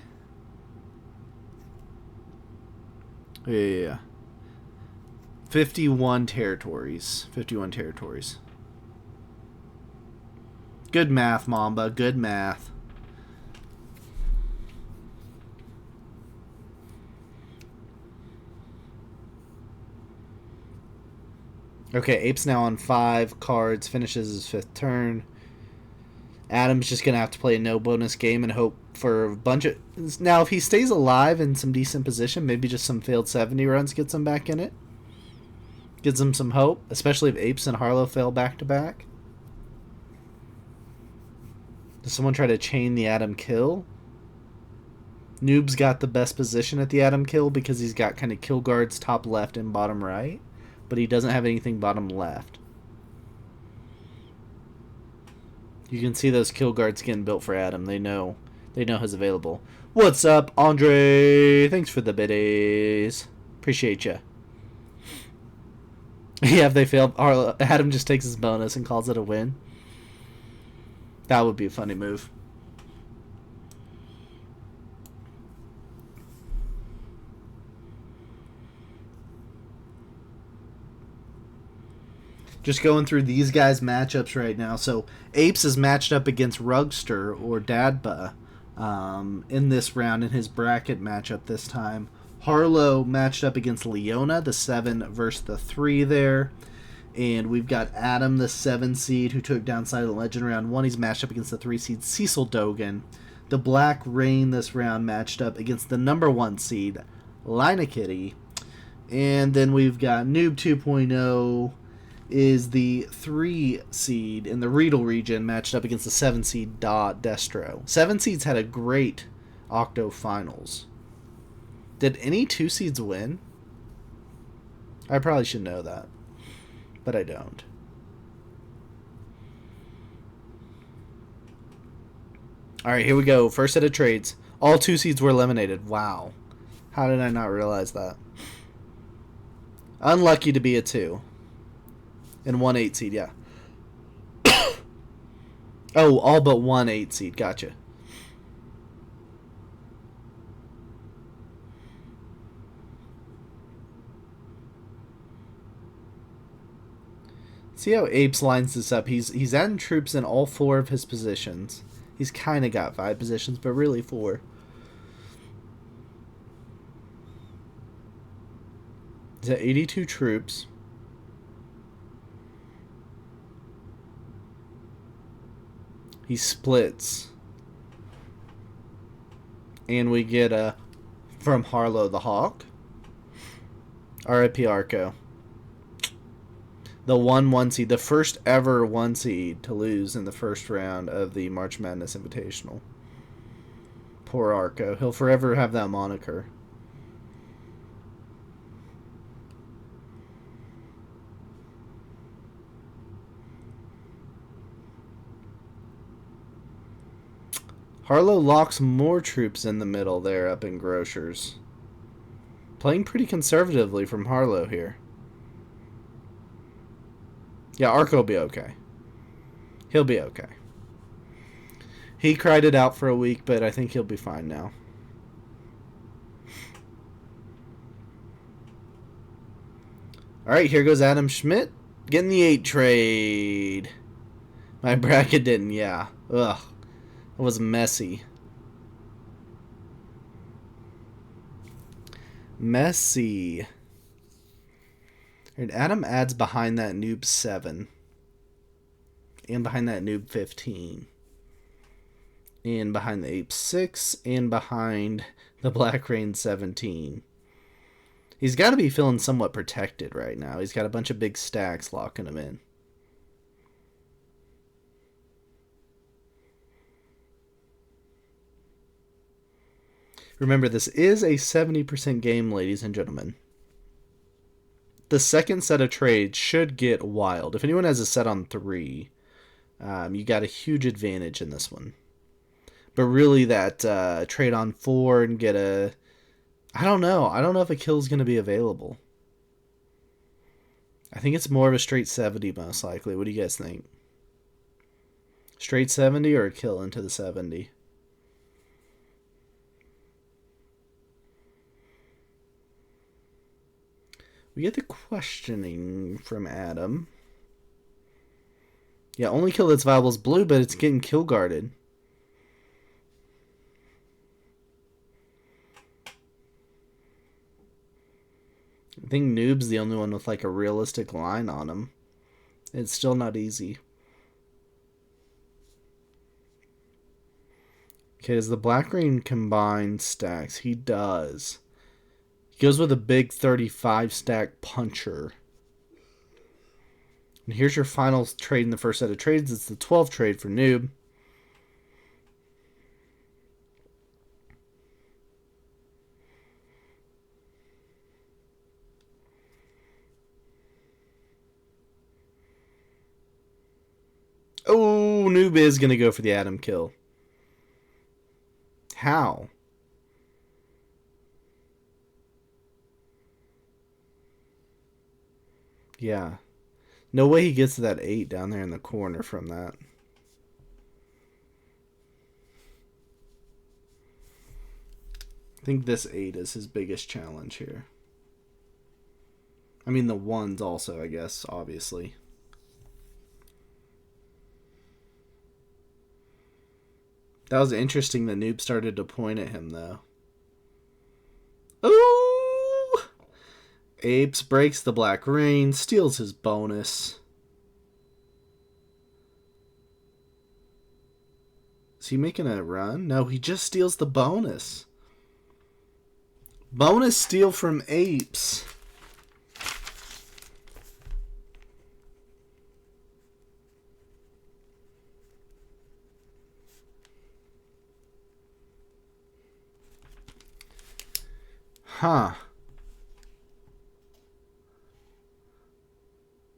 Yeah. 51 territories. 51 territories. Good math, Mamba. Good math. Okay, Ape's now on 5 cards. Finishes his 5th turn. Adam's just going to have to play a no bonus game and hope for a bunch of... Now, if he stays alive in some decent position, maybe just some failed 70 runs gets him back in it. Gives him some hope, especially if Apes and Harlow fail back-to-back. Does someone try to chain the Adam kill? Noob's got the best position at the Adam kill because he's got kind of kill guards top left and bottom right, but he doesn't have anything bottom left. You can see those kill guards getting built for Adam. They know who's available. What's up, Andre? Thanks for the biddies. Appreciate ya. Yeah, if they fail, Adam just takes his bonus and calls it a win. That would be a funny move. Just going through these guys' matchups right now. So Apes is matched up against Rugster or Dadba in this round in his bracket matchup this time. Harlow matched up against Leona, the 7 versus the 3 there. And we've got Adam, the 7 seed, who took down Silent Legend round 1. He's matched up against the 3 seed Cecil Dogan. The Black Rain this round matched up against the number 1 seed Lina Kitty. And then we've got Noob 2.0 is the 3 seed in the Riedel region matched up against the 7 seed Destro. 7 seeds had a great Octofinals. Did any 2 seeds win? I probably should know that, but I don't. Alright, here we go. First set of trades. All 2 seeds were eliminated. Wow. How did I not realize that? Unlucky to be a 2. And 1 8 seed, yeah. Oh, all but 1 8 seed. Gotcha. See how Apes lines this up. He's adding troops in all 4 of his positions. He's kind of got 5 positions, but really 4. He's at 82 troops. He splits. And we get a from Harlow the Hawk. R.I.P. Arco. The 1-1 seed. The first ever 1 seed to lose in the first round of the March Madness Invitational. Poor Arco. He'll forever have that moniker. Harlow locks more troops in the middle there up in Grocers. Playing pretty conservatively from Harlow here. Yeah, Arco will be okay. He'll be okay. He cried it out for a week, but I think he'll be fine now. Alright, here goes Adam Schmidt. Getting the 8 trade. My bracket didn't, yeah. Ugh. It was messy. Messy. And Adam adds behind that noob 7. And behind that noob 15. And behind the ape 6. And behind the Black Rain 17. He's got to be feeling somewhat protected right now. He's got a bunch of big stacks locking him in. Remember, this is a 70% game, ladies and gentlemen. The second set of trades should get wild. If anyone has a set on 3, you got a huge advantage in this one. But really, that trade on 4 and get a... I don't know. I don't know if a kill is going to be available. I think it's more of a straight 70, most likely. What do you guys think? Straight 70 or a kill into the 70? We get the questioning from Adam. Yeah, only kill that's viable is blue, but it's getting kill guarded. I think Noob's the only one with like a realistic line on him. It's still not easy. Okay, does the Black Rain combine stacks? He does. He goes with a big 35 stack puncher. And here's your final trade in the first set of trades. It's the 12 trade for Noob. Oh, Noob is going to go for the Adam kill. How? Yeah. No way he gets to that 8 down there in the corner from that. I think this 8 is his biggest challenge here. I mean, the 1's also, I guess, obviously. That was interesting that Noob started to point at him, though. Ooh! Apes breaks the Black Rain, steals his bonus. Is he making a run? No, he just steals the bonus. Bonus steal from Apes. Huh.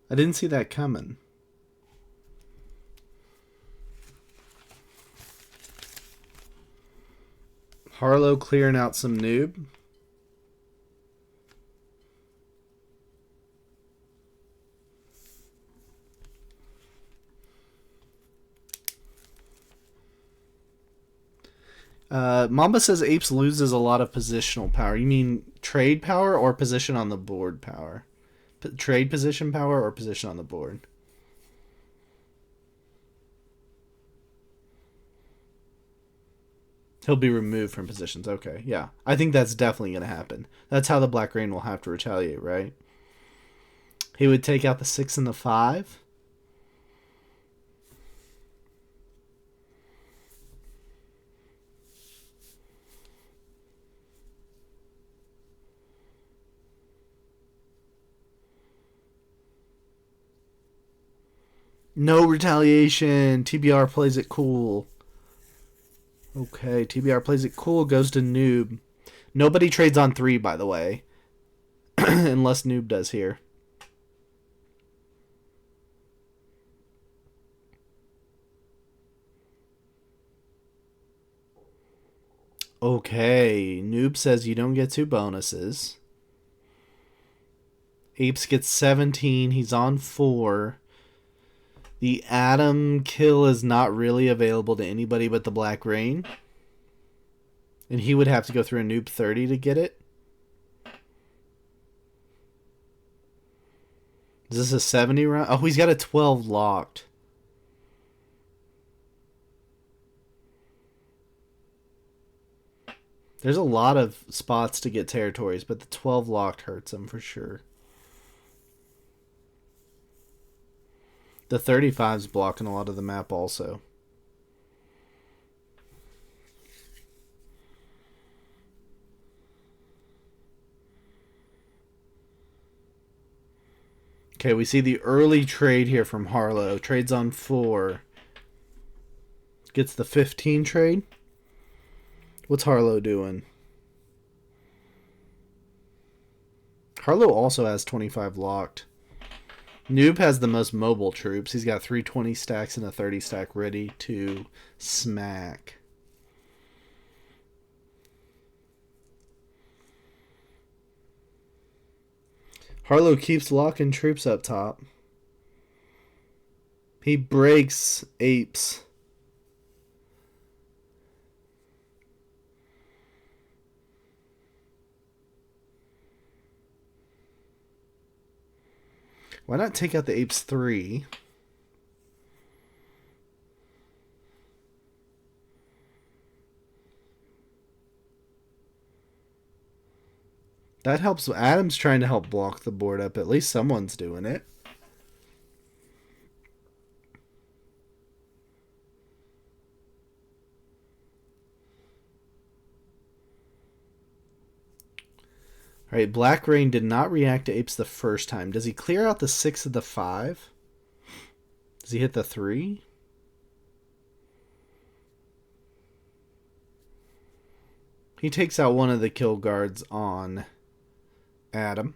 I didn't see that coming. Harlow clearing out some Noob. Mamba says Apes loses a lot of positional power. You mean trade power or position on the board power? Trade position power or position on the board? He'll be removed from positions. Okay, yeah. I think that's definitely going to happen. That's how the Black Rain will have to retaliate, right? He would take out the 6 and the 5. No retaliation. TBR plays it cool. Okay, TBR plays it cool. Goes to Noob. Nobody trades on 3, by the way. Unless Noob does here. Okay, Noob says you don't get 2 bonuses. Apes gets 17. He's on 4. The Atom kill is not really available to anybody but the Black Rain. And he would have to go through a Noob 30 to get it. Is this a 70 round? Oh, he's got a 12 locked. There's a lot of spots to get territories, but the 12 locked hurts him for sure. The 35's blocking a lot of the map also. Okay, we see the early trade here from Harlow. Trades on 4. Gets the 15 trade. What's Harlow doing? Harlow also has 25 locked. Noob has the most mobile troops. He's got 320 stacks and a 30 stack ready to smack. Harlow keeps locking troops up top. He breaks Apes. Why not take out the Apes 3? That helps. Adam's trying to help block the board up. At least someone's doing it. Alright, Black Rain did not react to Apes the first time. Does he clear out the 6 of the 5? Does he hit the 3? He takes out one of the kill guards on Adam.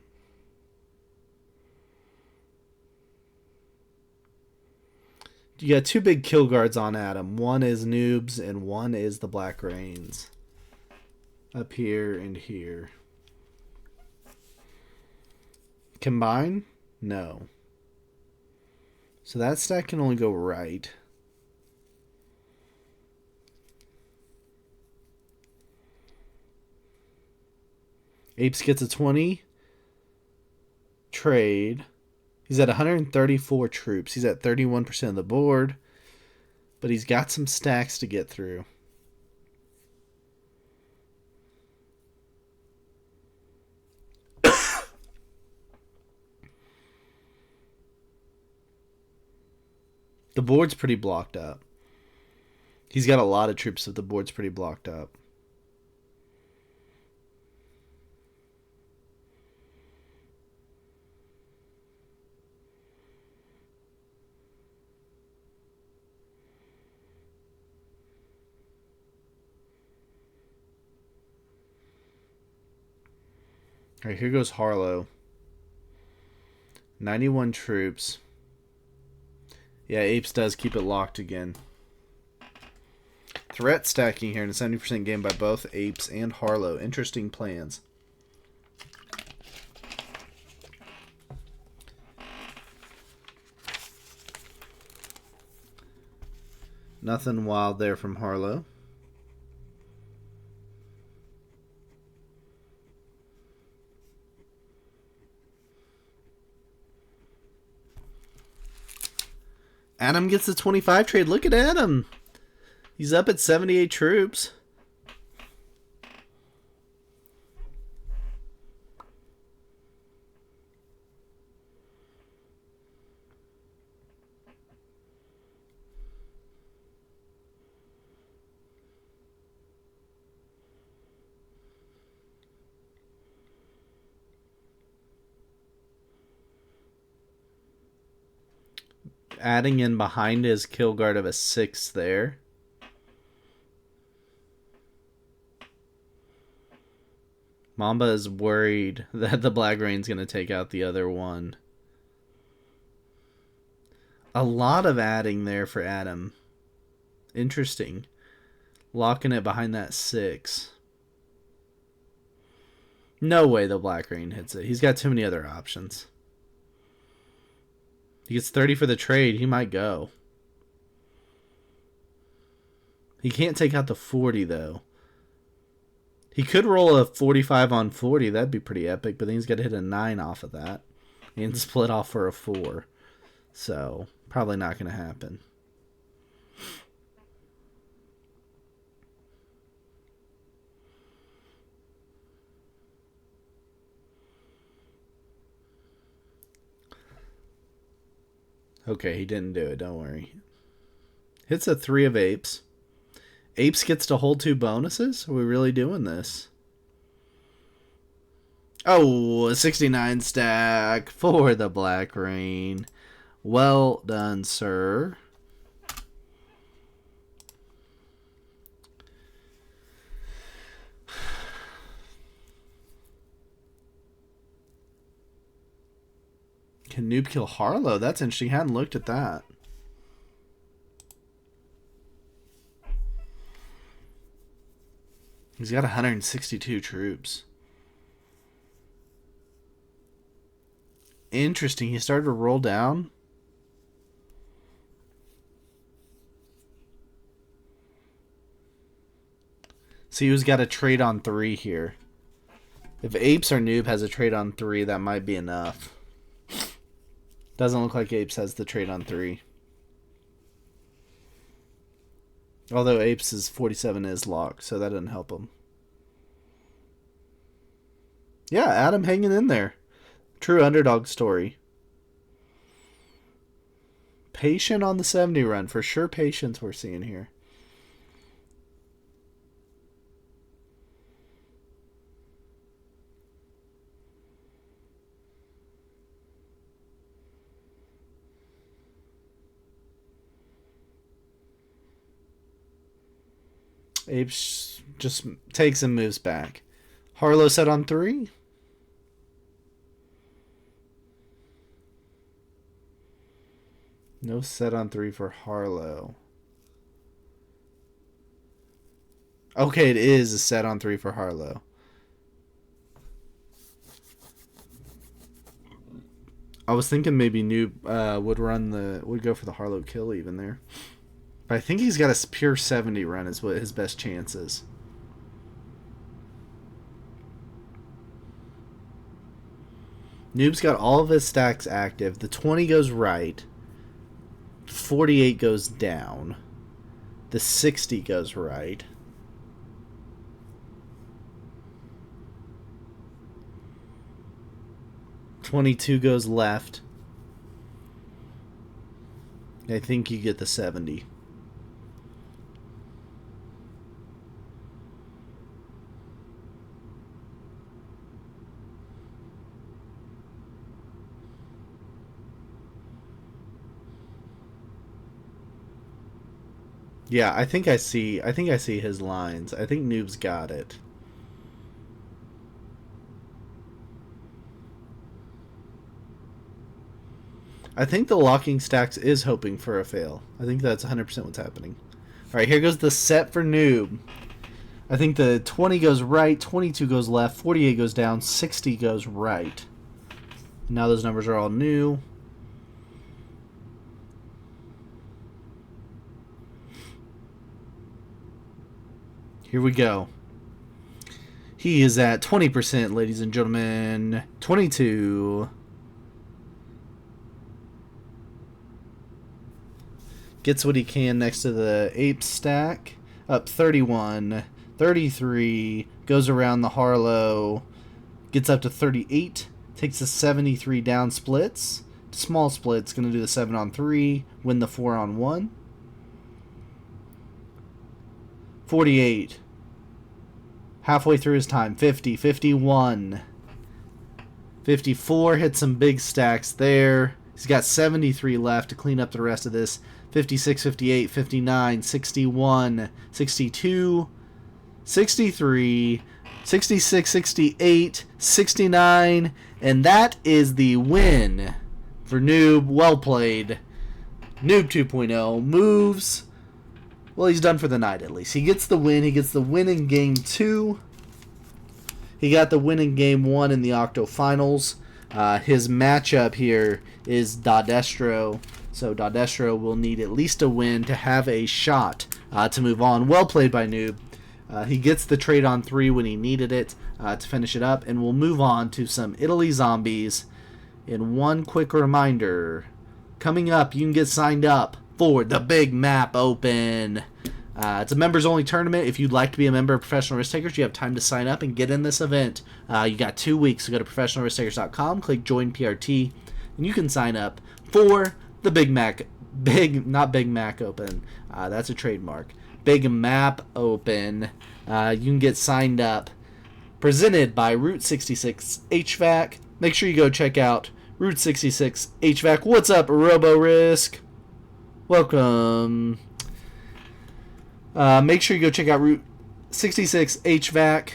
You got 2 big kill guards on Adam. One is Noobs and one is the Black Rains. Up here and here. Combine? No. So that stack can only go right. Apes gets a 20 trade. He's at 134 troops. He's at 31% of the board. But he's got some stacks to get through. The board's pretty blocked up. He's got a lot of troops, so the board's pretty blocked up. Alright, here goes Harlow. 91 troops. Yeah, Apes does keep it locked again. Threat stacking here in a 70% game by both Apes and Harlow. Interesting plans. Nothing wild there from Harlow. Adam gets the 25 trade. Look at Adam. He's up at 78 troops. adding in behind his kill guard of a 6 there. Mamba is worried that the Black Rain's going to take out the other one. A lot of adding there for Adam. Interesting. Locking it behind that 6. No way the Black Rain hits it. He's got too many other options. He gets 30 for the trade. He might go. He can't take out the 40, though. He could roll a 45 on 40. That'd be pretty epic, but then he's got to hit a 9 off of that and split off for a 4. So, probably not going to happen. Okay, he didn't do it. Don't worry. Hits a 3 of apes. Apes gets to hold 2 bonuses? Are we really doing this? Oh, a 69 stack for the Black Rain. Well done, sir. Can Noob kill Harlow? That's interesting. Hadn't looked at that. He's got 162 troops. Interesting. He started to roll down. See who's got a trade on 3 here. If Apes or Noob has a trade on 3, that might be enough. Doesn't look like Apes has the trade on 3. Although Apes' 47 is locked, so that doesn't help him. Yeah, Adam hanging in there. True underdog story. Patient on the 70 run. For sure patience we're seeing here. Apes just takes and moves back. Harlow set on 3. No set on 3 for Harlow. Okay, it is a set on 3 for Harlow. I was thinking maybe Noob would go for the Harlow kill even there. But I think he's got a pure 70 run is what his best chance is. Noob's got all of his stacks active. The 20 goes right. 48 goes down. The 60 goes right. $22 goes left. I think you get the 70. Yeah, I think I see his lines. I think Noob's got it. I think the locking stacks is hoping for a fail. I think that's 100% what's happening. All right, here goes the set for Noob. I think the 20 goes right, 22 goes left, 48 goes down, 60 goes right. Now those numbers are all new. Here we go. He is at 20%, ladies and gentlemen. 22. Gets what he can next to the ape stack. Up 31. 33. Goes around the Harlow. Gets up to 38. Takes the 73 down splits. Small splits. Going to do the 7 on 3. Win the 4 on 1. 48. Halfway through his time. 50. 51. 54. Hit some big stacks there. He's got 73 left to clean up the rest of this. 56, 58, 59, 61, 62, 63, 66, 68, 69, and that is the win for Noob. Well played. Noob 2.0 moves. Well, he's done for the night at least. He gets the win. He gets the win in Game 2. He got the win in Game 1 in the Octofinals. His matchup here is Dodestro. So Dodestro will need at least a win to have a shot to move on. Well played by Noob. He gets the trade on 3 when he needed it to finish it up. And we'll move on to some Italy Zombies. And one quick reminder. Coming up, you can get signed up for the Big Map Open. It's a members-only tournament. If you'd like to be a member of Professional Risk Takers, you have time to sign up and get in this event. You got 2 weeks to go to professionalrisktakers.com, click Join PRT, and you can sign up for the not Big Mac Open. That's a trademark. Big Map Open. You can get signed up. Presented by Route 66 HVAC. Make sure you go check out Route 66 HVAC. What's up, Robo Risk? Welcome. Make sure you go check out Route 66 HVAC.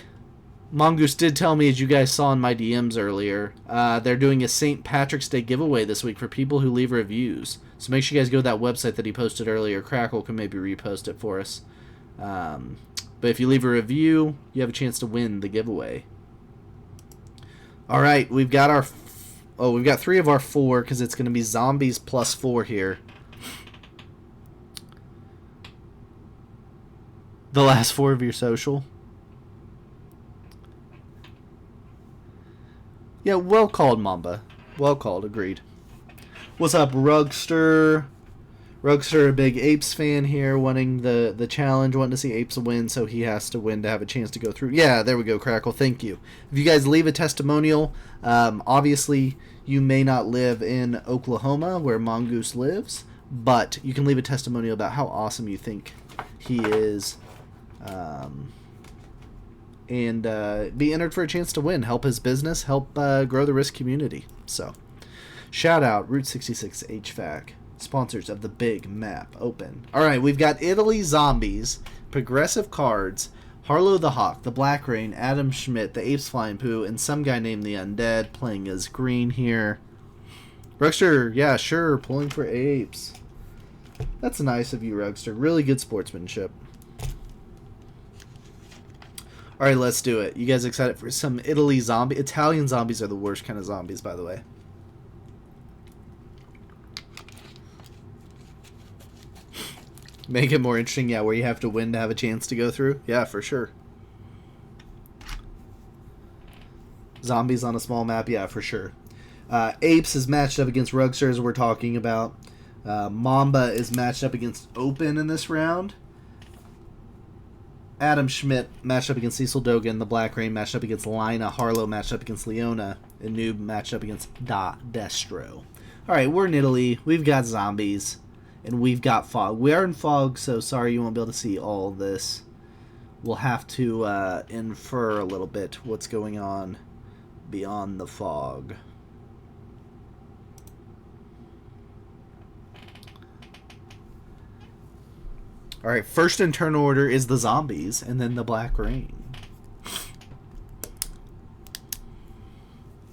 Mongoose did tell me, as you guys saw in my DMs earlier, they're doing a St. Patrick's Day giveaway this week for people who leave reviews. So make sure you guys go to that website that he posted earlier. Crackle can maybe repost it for us. But if you leave a review, you have a chance to win the giveaway. All right, we've got we've got 3 of our 4 because it's going to be zombies plus 4 here. The last 4 of your social. Yeah, well called, Mamba. Well called, agreed. What's up, Rugster? Rugster, a big Apes fan here, wanting the challenge, wanting to see Apes win, so he has to win to have a chance to go through. Yeah, there we go, Crackle. Thank you. If you guys leave a testimonial, obviously you may not live in Oklahoma, where Mongoose lives, but you can leave a testimonial about how awesome you think he is. And be entered for a chance to win. Help his business, help grow the Risk community. So, shout out Route 66 HVAC, sponsors of the Big Map Open. Alright, we've got Italy Zombies, Progressive Cards, Harlow the Hawk, the Black Rain, Adam Schmidt, the Apes Flying Poo, and some guy named the Undead playing as green here. Rugster, yeah, sure, pulling for Apes. That's nice of you, Rugster. Really good sportsmanship. Alright, let's do it. You guys excited for some Italy zombie? Italian zombies are the worst kind of zombies, by the way. Make it more interesting, yeah, where you have to win to have a chance to go through. Yeah, for sure. Zombies on a small map, yeah, for sure. Apes is matched up against Rugster, as we're talking about. Mamba is matched up against Open in this round. Adam Schmidt matched up against Cecil Dogan. The Black Rain matched up against Lina. Harlow matched up against Leona. And Noob matched up against Destro. Alright, we're in Italy. We've got zombies. And we've got fog. We are in fog, so sorry you won't be able to see all of this. We'll have to infer a little bit what's going on beyond the fog. Alright, first in turn order is the zombies, and then the Black Rain.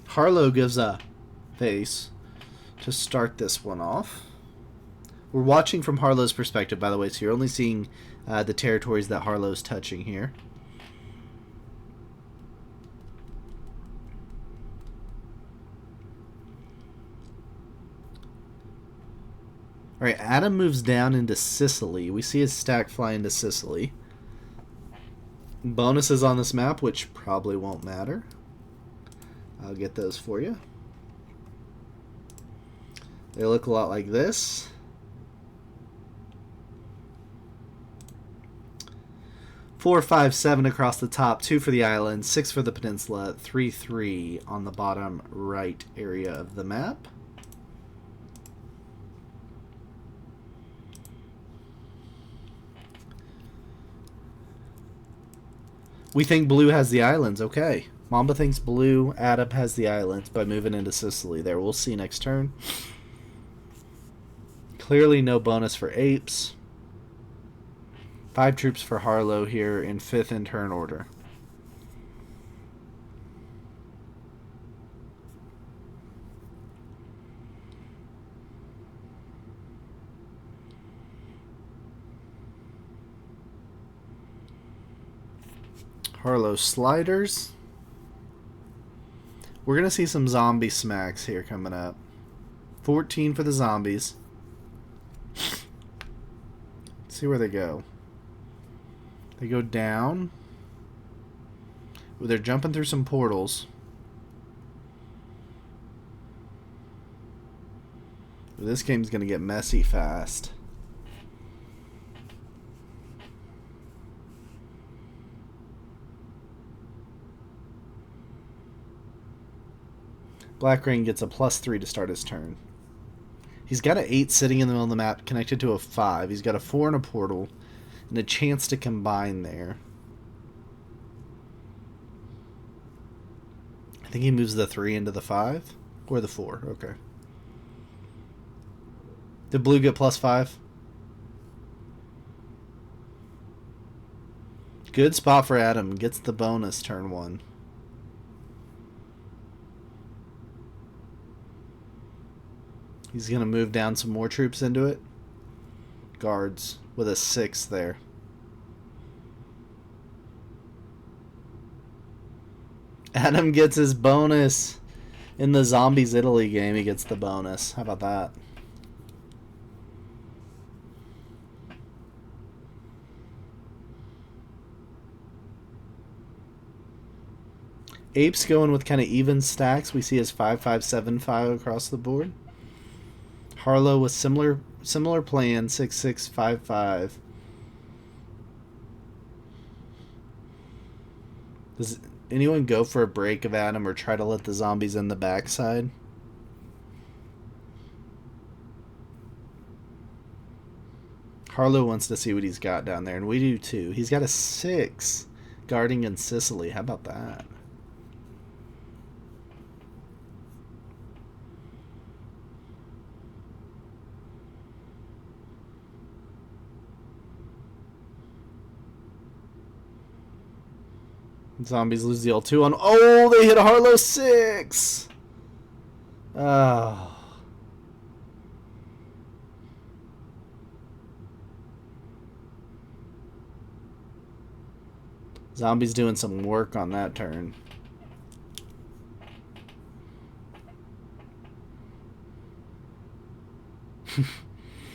Harlow gives a face to start this one off. We're watching from Harlow's perspective, by the way, so you're only seeing the territories that Harlow's touching here. Alright, Adam moves down into Sicily. We see his stack fly into Sicily. Bonuses on this map, which probably won't matter. I'll get those for you. They look a lot like this. Four, 5, 7 across the top, 2 for the island, 6 for the peninsula, 3, 3 on the bottom right area of the map. We think blue has the islands. Okay. Mamba thinks blue. Adam has the islands by moving into Sicily there. We'll see next turn. Clearly no bonus for apes. 5 troops for Harlow here in 5th in turn order. Harlow sliders. We're going to see some zombie smacks here coming up. 14 for the zombies. Let's see where they go. They go down. Ooh, they're jumping through some portals. Ooh, this game's going to get messy fast. Black Rain gets a +3 to start his turn. He's got an 8 sitting in the middle of the map connected to a 5. He's got a 4 and a portal and a chance to combine there. I think he moves the 3 into the 5 or the 4. Okay. Did blue get +5? Good spot for Adam. Gets the bonus turn 1. He's going to move down some more troops into it. Guards with a 6 there. Adam gets his bonus. In the Zombies Italy game, he gets the bonus. How about that? Apes going with kind of even stacks. We see his 5-5-7-5 across the board. Harlow with similar plan, 6-6-5-5. Does anyone go for a break of Adam or try to let the zombies in the backside? Harlow wants to see what he's got down there, and we do too. He's got a 6 guarding in Sicily. How about that? Zombies lose the L2 on... Oh, they hit a Harlow 6! Oh. Zombies doing some work on that turn.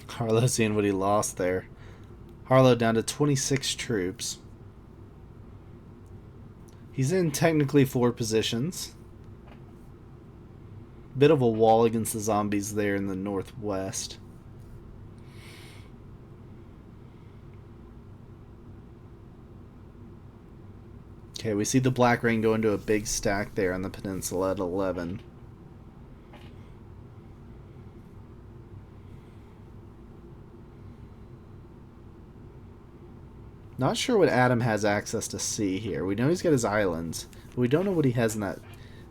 Harlow seeing what he lost there. Harlow down to 26 troops. He's in technically 4 positions. Bit of a wall against the zombies there in the northwest. Okay, we see the Black Rain go into a big stack there on the peninsula at 11. Not sure what Adam has access to see here. We know he's got his islands, but we don't know what he has in that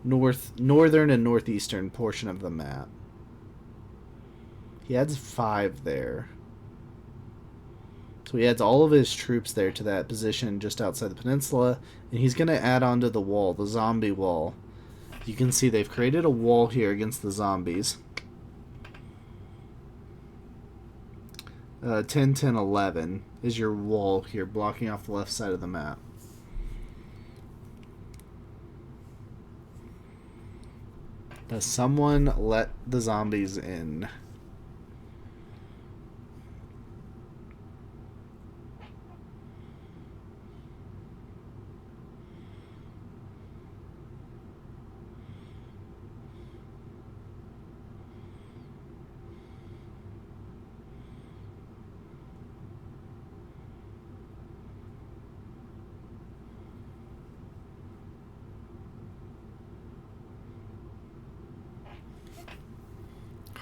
northern and northeastern portion of the map. He adds 5 there. So he adds all of his troops there to that position just outside the peninsula, and he's going to add onto the wall, the zombie wall. You can see they've created a wall here against the zombies. 10, 10, 11 is your wall here, blocking off the left side of the map. Does someone let the zombies in?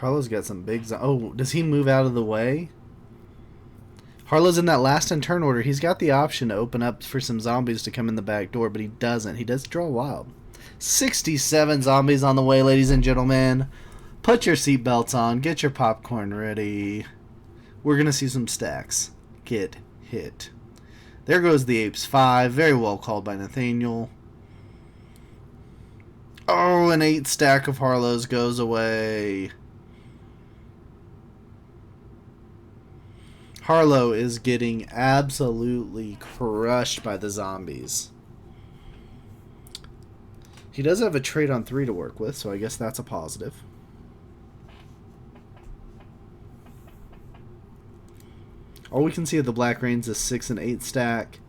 Harlow's got some big... Oh, does he move out of the way? Harlow's in that last in turn order. He's got the option to open up for some zombies to come in the back door, but he doesn't. He does draw wild. 67 zombies on the way, ladies and gentlemen. Put your seatbelts on. Get your popcorn ready. We're going to see some stacks get hit. There goes the Apes 5. Very well called by Nathaniel. Oh, an 8 stack of Harlow's goes away. Harlow is getting absolutely crushed by the zombies. He does have a trade on 3 to work with, so I guess that's a positive. All we can see of the Black Rains is 6 and 8 stack.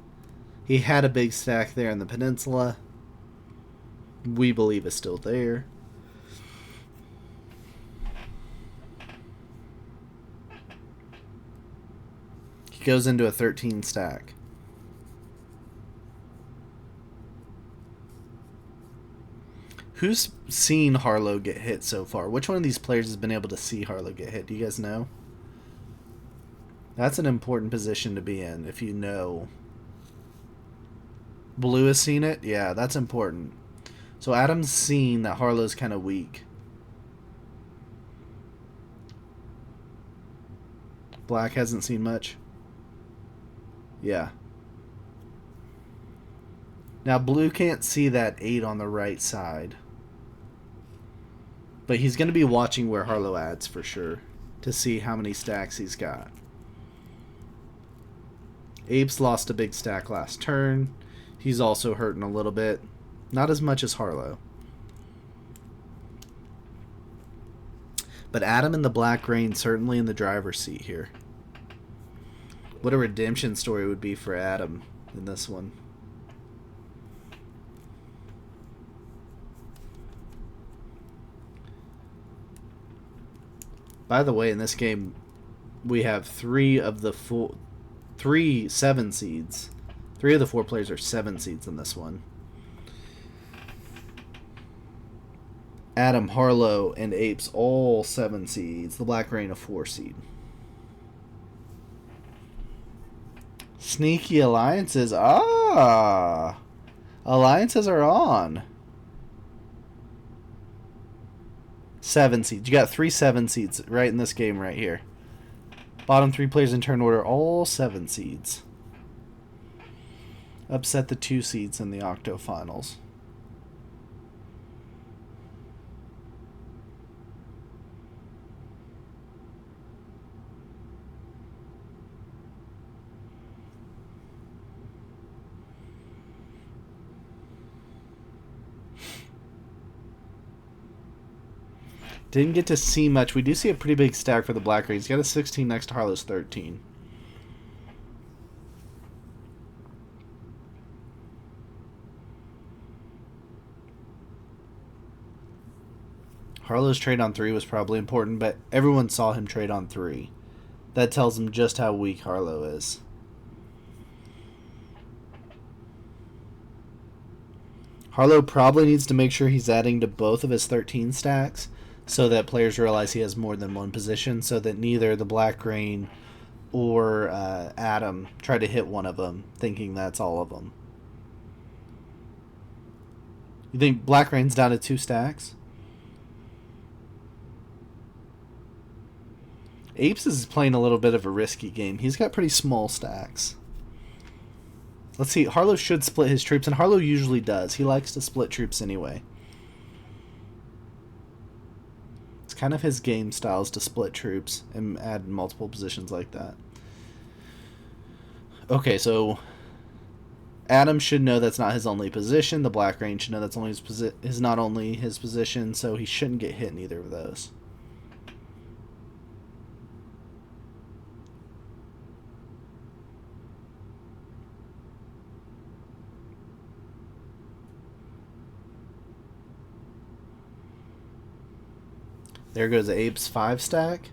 He had a big stack there in the peninsula. We believe is still there. He goes into a 13 stack. Who's seen Harlow get hit so far? Which one of these players has been able to see Harlow get hit? Do you guys know? That's an important position to be in if you know. Blue has seen it? Yeah, that's important. So Adam's seen that Harlow's kind of weak. Black hasn't seen much. Yeah. Now Blue can't see that 8 on the right side. But he's going to be watching where Harlow adds for sure to see how many stacks he's got. Apes lost a big stack last turn. He's also hurting a little bit. Not as much as Harlow. But Adam and the Black Rain certainly in the driver's seat here. What a redemption story would be for Adam in this one. By the way, in this game, we have 3 of the 7 seeds. 3 of the 4 players are 7 seeds in this one. Adam, Harlow, and Apes all 7 seeds. The Black Rain a 4 seed. Sneaky alliances. Ah! Alliances are on. 7 seeds. You got 3 7 seeds right in this game right here. Bottom 3 players in turn order, all 7 seeds. Upset the 2 seeds in the Octofinals. Didn't get to see much. We do see a pretty big stack for the Black Rain. He's got a 16 next to Harlow's 13. Harlow's trade on 3 was probably important, but everyone saw him trade on 3. That tells him just how weak Harlow is. Harlow probably needs to make sure he's adding to both of his 13 stacks so that players realize he has more than one position, so that neither the Black Rain or Adam try to hit one of them thinking that's all of them. You think Black Rain's down to 2 stacks? Apes is playing a little bit of a risky game. He's got pretty small stacks. Let's see. Harlow should split his troops, and Harlow usually does. He likes to split troops anyway. It's kind of his game styles to split troops and add multiple positions like that. Okay, so Adam should know that's not his only position. The Black Rain should know that's only is not only his position, so he shouldn't get hit in either of those. There goes the Apes 5 stack.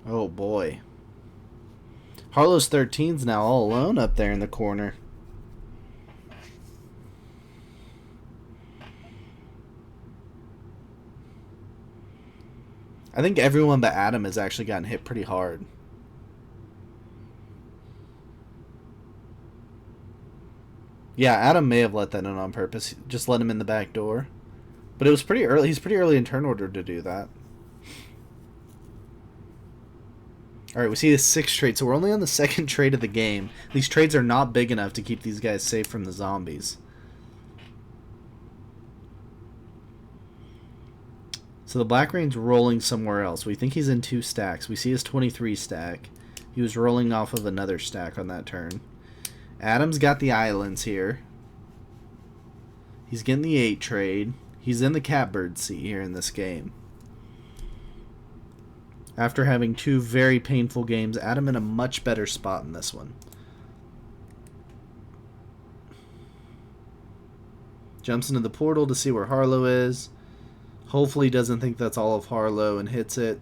Oh boy. Harlow's 13's now all alone up there in the corner. I think everyone but Adam has actually gotten hit pretty hard. Yeah, Adam may have let that in on purpose. Just let him in the back door. But it was pretty early. He's pretty early in turn order to do that. Alright, we see the 6th trade, so we're only on the 2nd trade of the game. These trades are not big enough to keep these guys safe from the zombies. So the Black Rain's rolling somewhere else. We think he's in 2 stacks. We see his 23 stack. He was rolling off of another stack on that turn. Adam's got the islands here. He's getting the 8 trade. He's in the catbird seat here in this game. After having 2 very painful games, Adam in a much better spot in this one. Jumps into the portal to see where Harlow is. Hopefully doesn't think that's all of Harlow and hits it.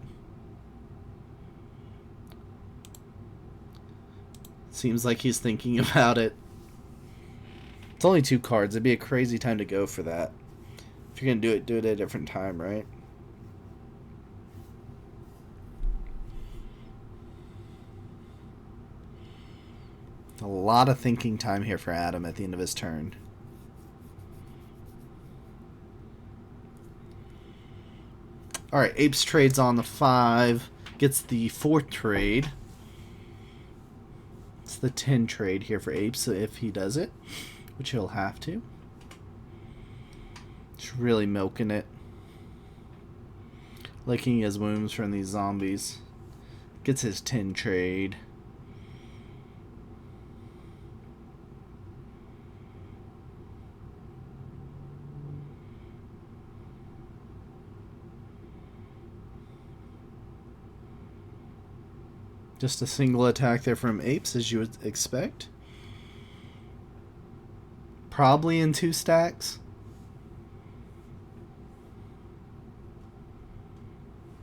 Seems like he's thinking about it. It's only 2 cards. It'd be a crazy time to go for that. If you're going to do it at a different time, right? A lot of thinking time here for Adam at the end of his turn. Alright, Apes trades on the 5. Gets the 4th trade. It's the 10 trade here for Apes if he does it, which he'll have to. Just really milking it. Licking his wounds from these zombies. Gets his 10 trade. Just a single attack there from Apes, as you would expect. Probably in 2 stacks.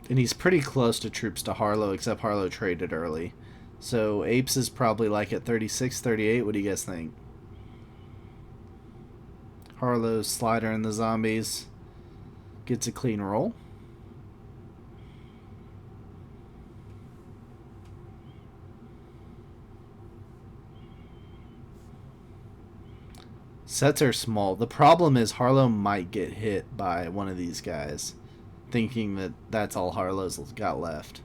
And he's pretty close to troops to Harlow, except Harlow traded early. So Apes is probably like at 36, 38. What do you guys think? Harlow's slider in the zombies. Gets a clean roll. Sets are small. The problem is Harlow might get hit by one of these guys, thinking that that's all Harlow's got left.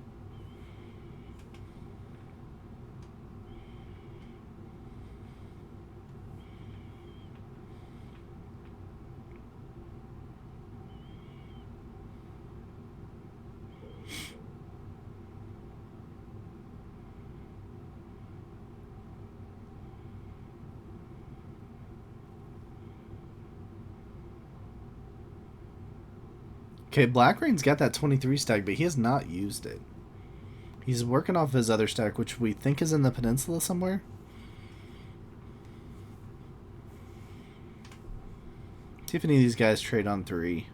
Okay, Black Rain's got that 23 stack, but he has not used it. He's working off his other stack, which we think is in the peninsula somewhere. See if any of these guys trade on 3.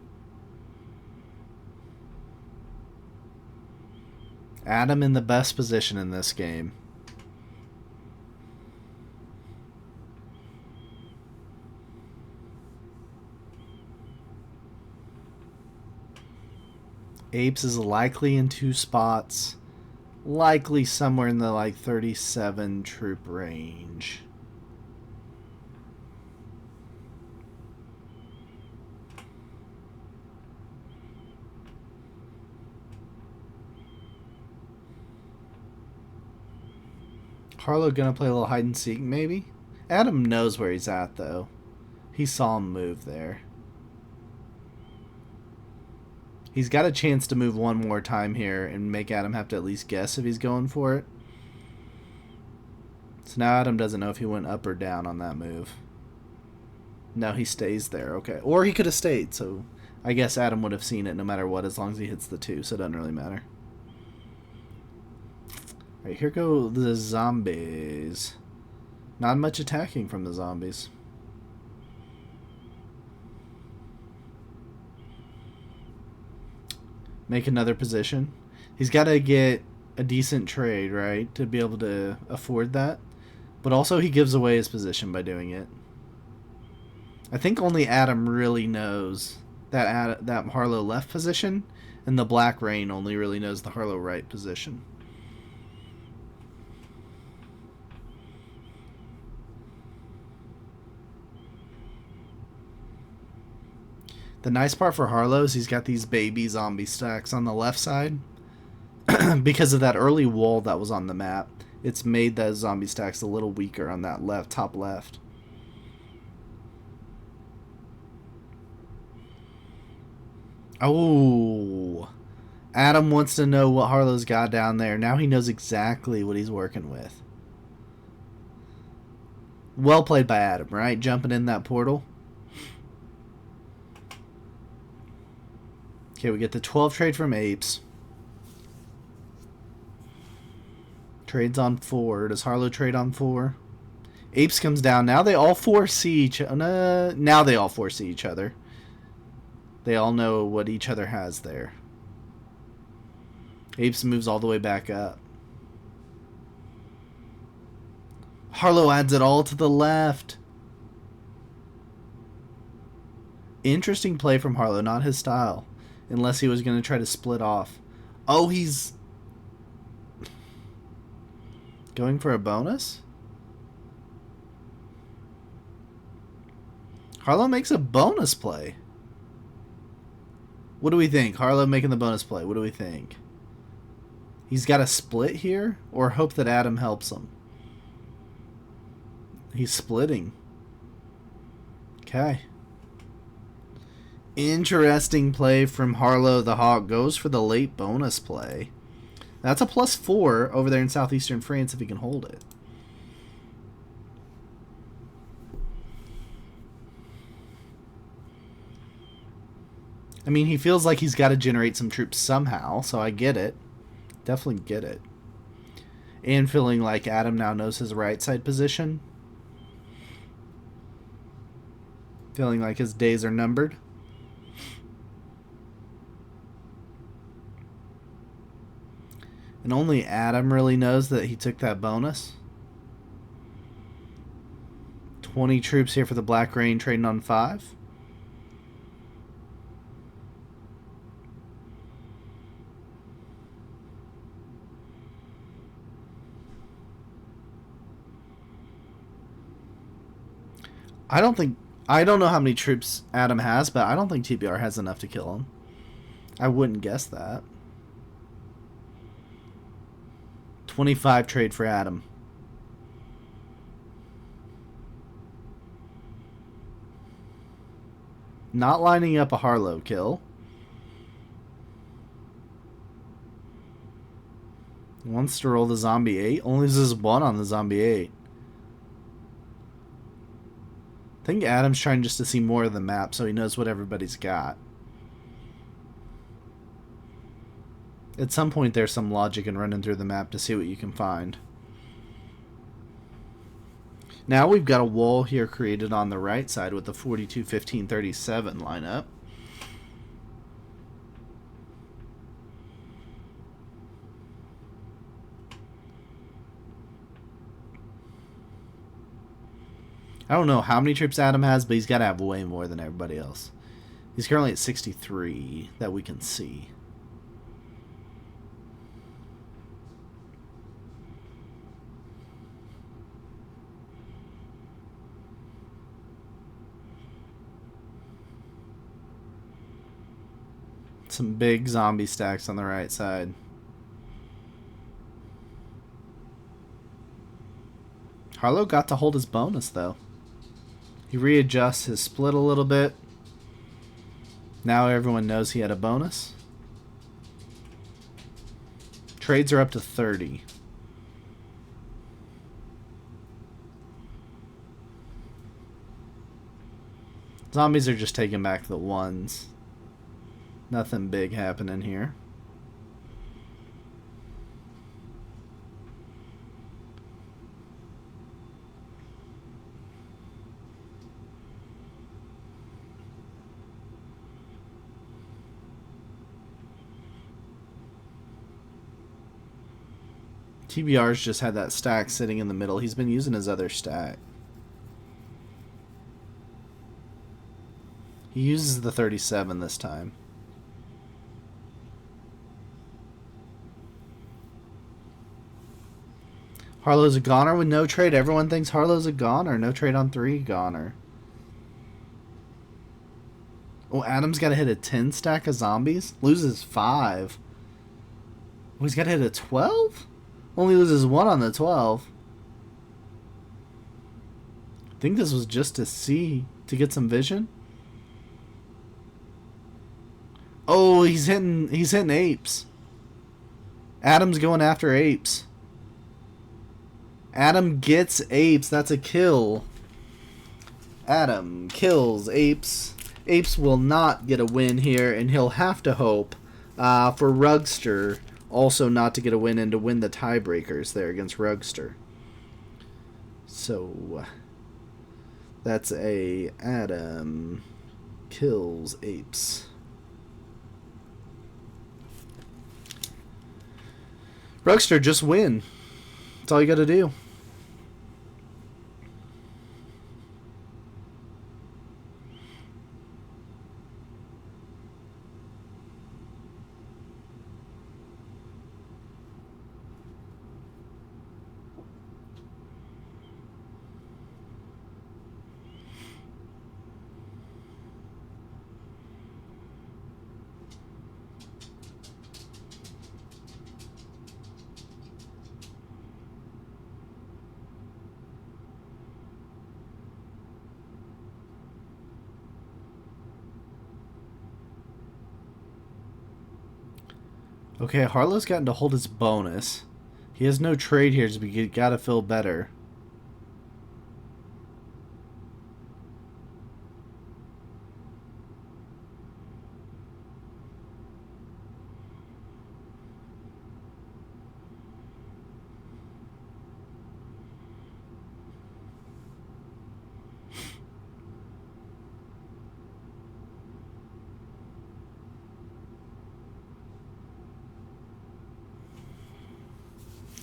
Adam in the best position in this game. Apes is likely in 2 spots. Likely somewhere in the like 37 troop range. Harlow gonna play a little hide and seek maybe? Adam knows where he's at though. He saw him move there. He's got a chance to move one more time here and make Adam have to at least guess if he's going for it. So now Adam doesn't know if he went up or down on that move. No, he stays there. Okay. Or he could have stayed, so I guess Adam would have seen it no matter what as long as he hits the 2, so it doesn't really matter. Alright, here go the zombies. Not much attacking from the zombies. Make another position. He's got to get a decent trade, right, to be able to afford that. But also he gives away his position by doing it. I think only Adam really knows that Harlow left position, and the Black Rain only really knows the Harlow right position. The nice part for Harlow is he's got these baby zombie stacks on the left side. Because of that early wall that was on the map, it's made those zombie stacks a little weaker on that left, top left. Oh, Adam wants to know what Harlow's got down there. Now he knows exactly what he's working with. Well played by Adam, right? Jumping in that portal. Okay, we get the 12 trade from Apes. Trades on 4. Does Harlow trade on 4? Apes comes down. Now they all 4 see each other. Now they all 4 see each other. They all know what each other has there. Apes moves all the way back up. Harlow adds it all to the left. Interesting play from Harlow. Not his style. Unless he was going to try to split off. Oh, he's going for a bonus? Harlow makes a bonus play. What do we think? Harlow making the bonus play. What do we think? He's got a split here? Or hope that Adam helps him? He's splitting. Okay. Interesting play from Harlow the Hawk. Goes for the late bonus play. That's a +4 over there in southeastern France if he can hold it. I mean, he feels like he's got to generate some troops somehow, so I get it. Definitely get it. And feeling like Adam now knows his right side position. Feeling like his days are numbered. And only Adam really knows that he took that bonus. 20 troops here for the Black Rain trading on 5. I don't know how many troops Adam has, but I don't think TBR has enough to kill him. I wouldn't guess that. 25 trade for Adam. Not lining up a Harlow kill. Wants to roll the zombie 8. Only loses 1 on the zombie 8. I think Adam's trying just to see more of the map so he knows what everybody's got. At some point there's some logic in running through the map to see what you can find. Now we've got a wall here created on the right side with the 42, 15, 37 lineup. I don't know how many troops Adam has, but he's got to have way more than everybody else. He's currently at 63 that we can see. Some big zombie stacks on the right side. Harlow got to hold his bonus, though. He readjusts his split a little bit. Now everyone knows he had a bonus. Trades are up to 30. Zombies are just taking back the 1s. Nothing big happening here. TBR's just had that stack sitting in the middle. He's been using his other stack. He uses the 37 this time. Harlow's a goner with no trade. Everyone thinks Harlow's a goner. No trade on 3, goner. Oh, Adam's got to hit a 10 stack of zombies. Loses 5. Oh, he's got to hit a 12? Only loses 1 on the 12. I think this was just to see, to get some vision. Oh, he's hitting apes. Adam's going after apes. Adam gets apes. That's a kill. Adam kills apes. Apes will not get a win here, and he'll have to hope for Rugster also not to get a win and to win the tiebreakers there against Rugster. So that's a Adam kills apes. Rugster, just win. That's all you got to do. Okay, Harlow's gotten to hold his bonus. He has no trade here, so we gotta feel better.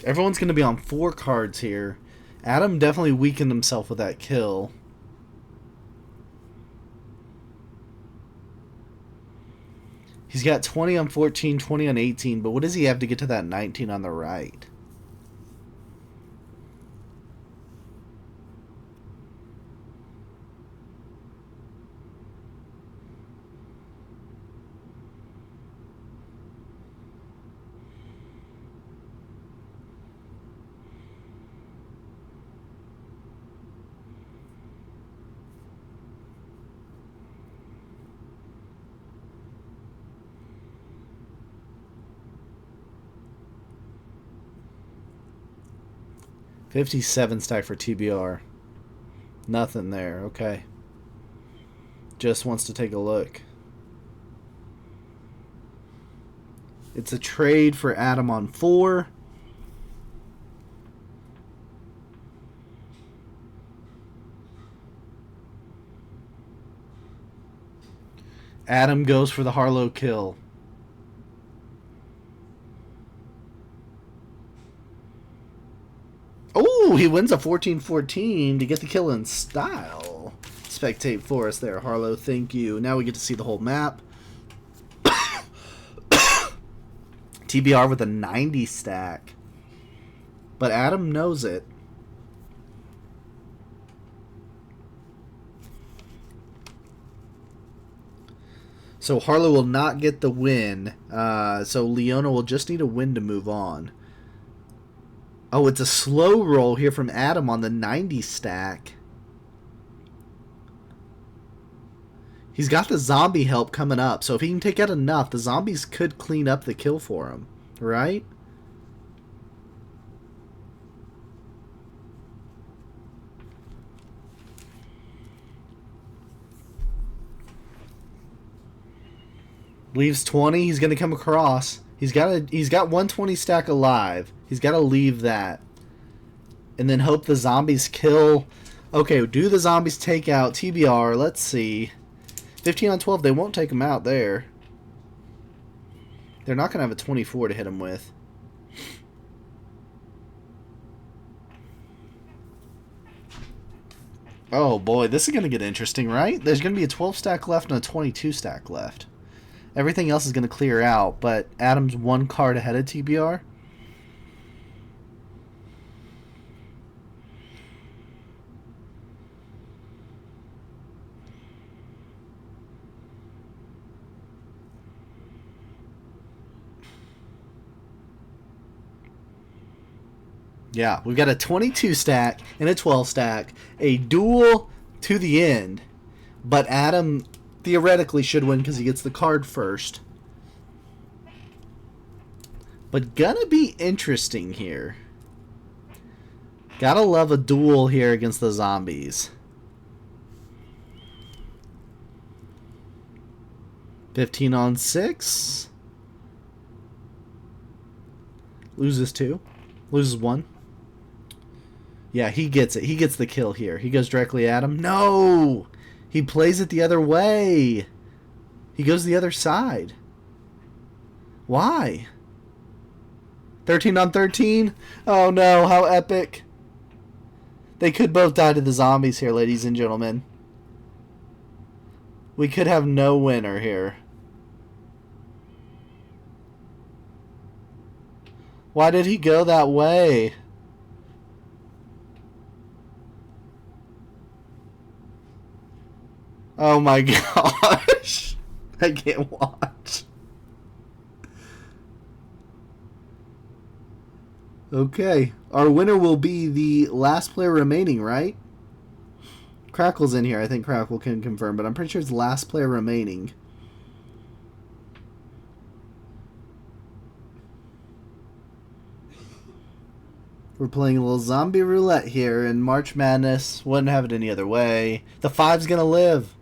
Everyone's going to be on 4 cards here. Adam definitely weakened himself with that kill. He's got 20 on 14, 20 on 18, but what does he have to get to that 19 on the right? $57 stack for TBR. Nothing there. Okay. Just wants to take a look. It's a trade for Adam on 4. Adam goes for the Harlow kill. Oh, he wins a 14-14 to get the kill in style. Spectate for us there, Harlow. Thank you. Now we get to see the whole map. TBR with a 90 stack. But Adam knows it. So Harlow will not get the win. So Leona will just need a win to move on. Oh, it's a slow roll here from Adam on the 90 stack. He's got the zombie help coming up, so if he can take out enough, the zombies could clean up the kill for him, right? Leaves 20, he's going to come across. He's got 120 stack alive. He's got to leave that. And then hope the zombies kill. Okay, do the zombies take out TBR? Let's see. 15 on 12, they won't take him out there. They're not going to have a 24 to hit him with. Oh boy, this is going to get interesting, right? There's going to be a 12 stack left and a 22 stack left. Everything else is going to clear out, but Adam's 1 card ahead of TBR. Yeah, we've got a 22 stack and a 12 stack. A duel to the end. But Adam theoretically should win because he gets the card first. But gonna be interesting here. Gotta love a duel here against the zombies. 15 on 6. Loses 2. Loses 1. Yeah, he gets it. He gets the kill here. He goes directly at him. No! He plays it the other way. He goes the other side. Why? 13 on 13? Oh no, how epic. They could both die to the zombies here, ladies and gentlemen. We could have no winner here. Why did he go that way? Oh my gosh. I can't watch. Okay. Our winner will be the last player remaining, right? Crackle's in here. I think Crackle can confirm, but I'm pretty sure it's last player remaining. We're playing a little zombie roulette here in March Madness. Wouldn't have it any other way. The 5's gonna live.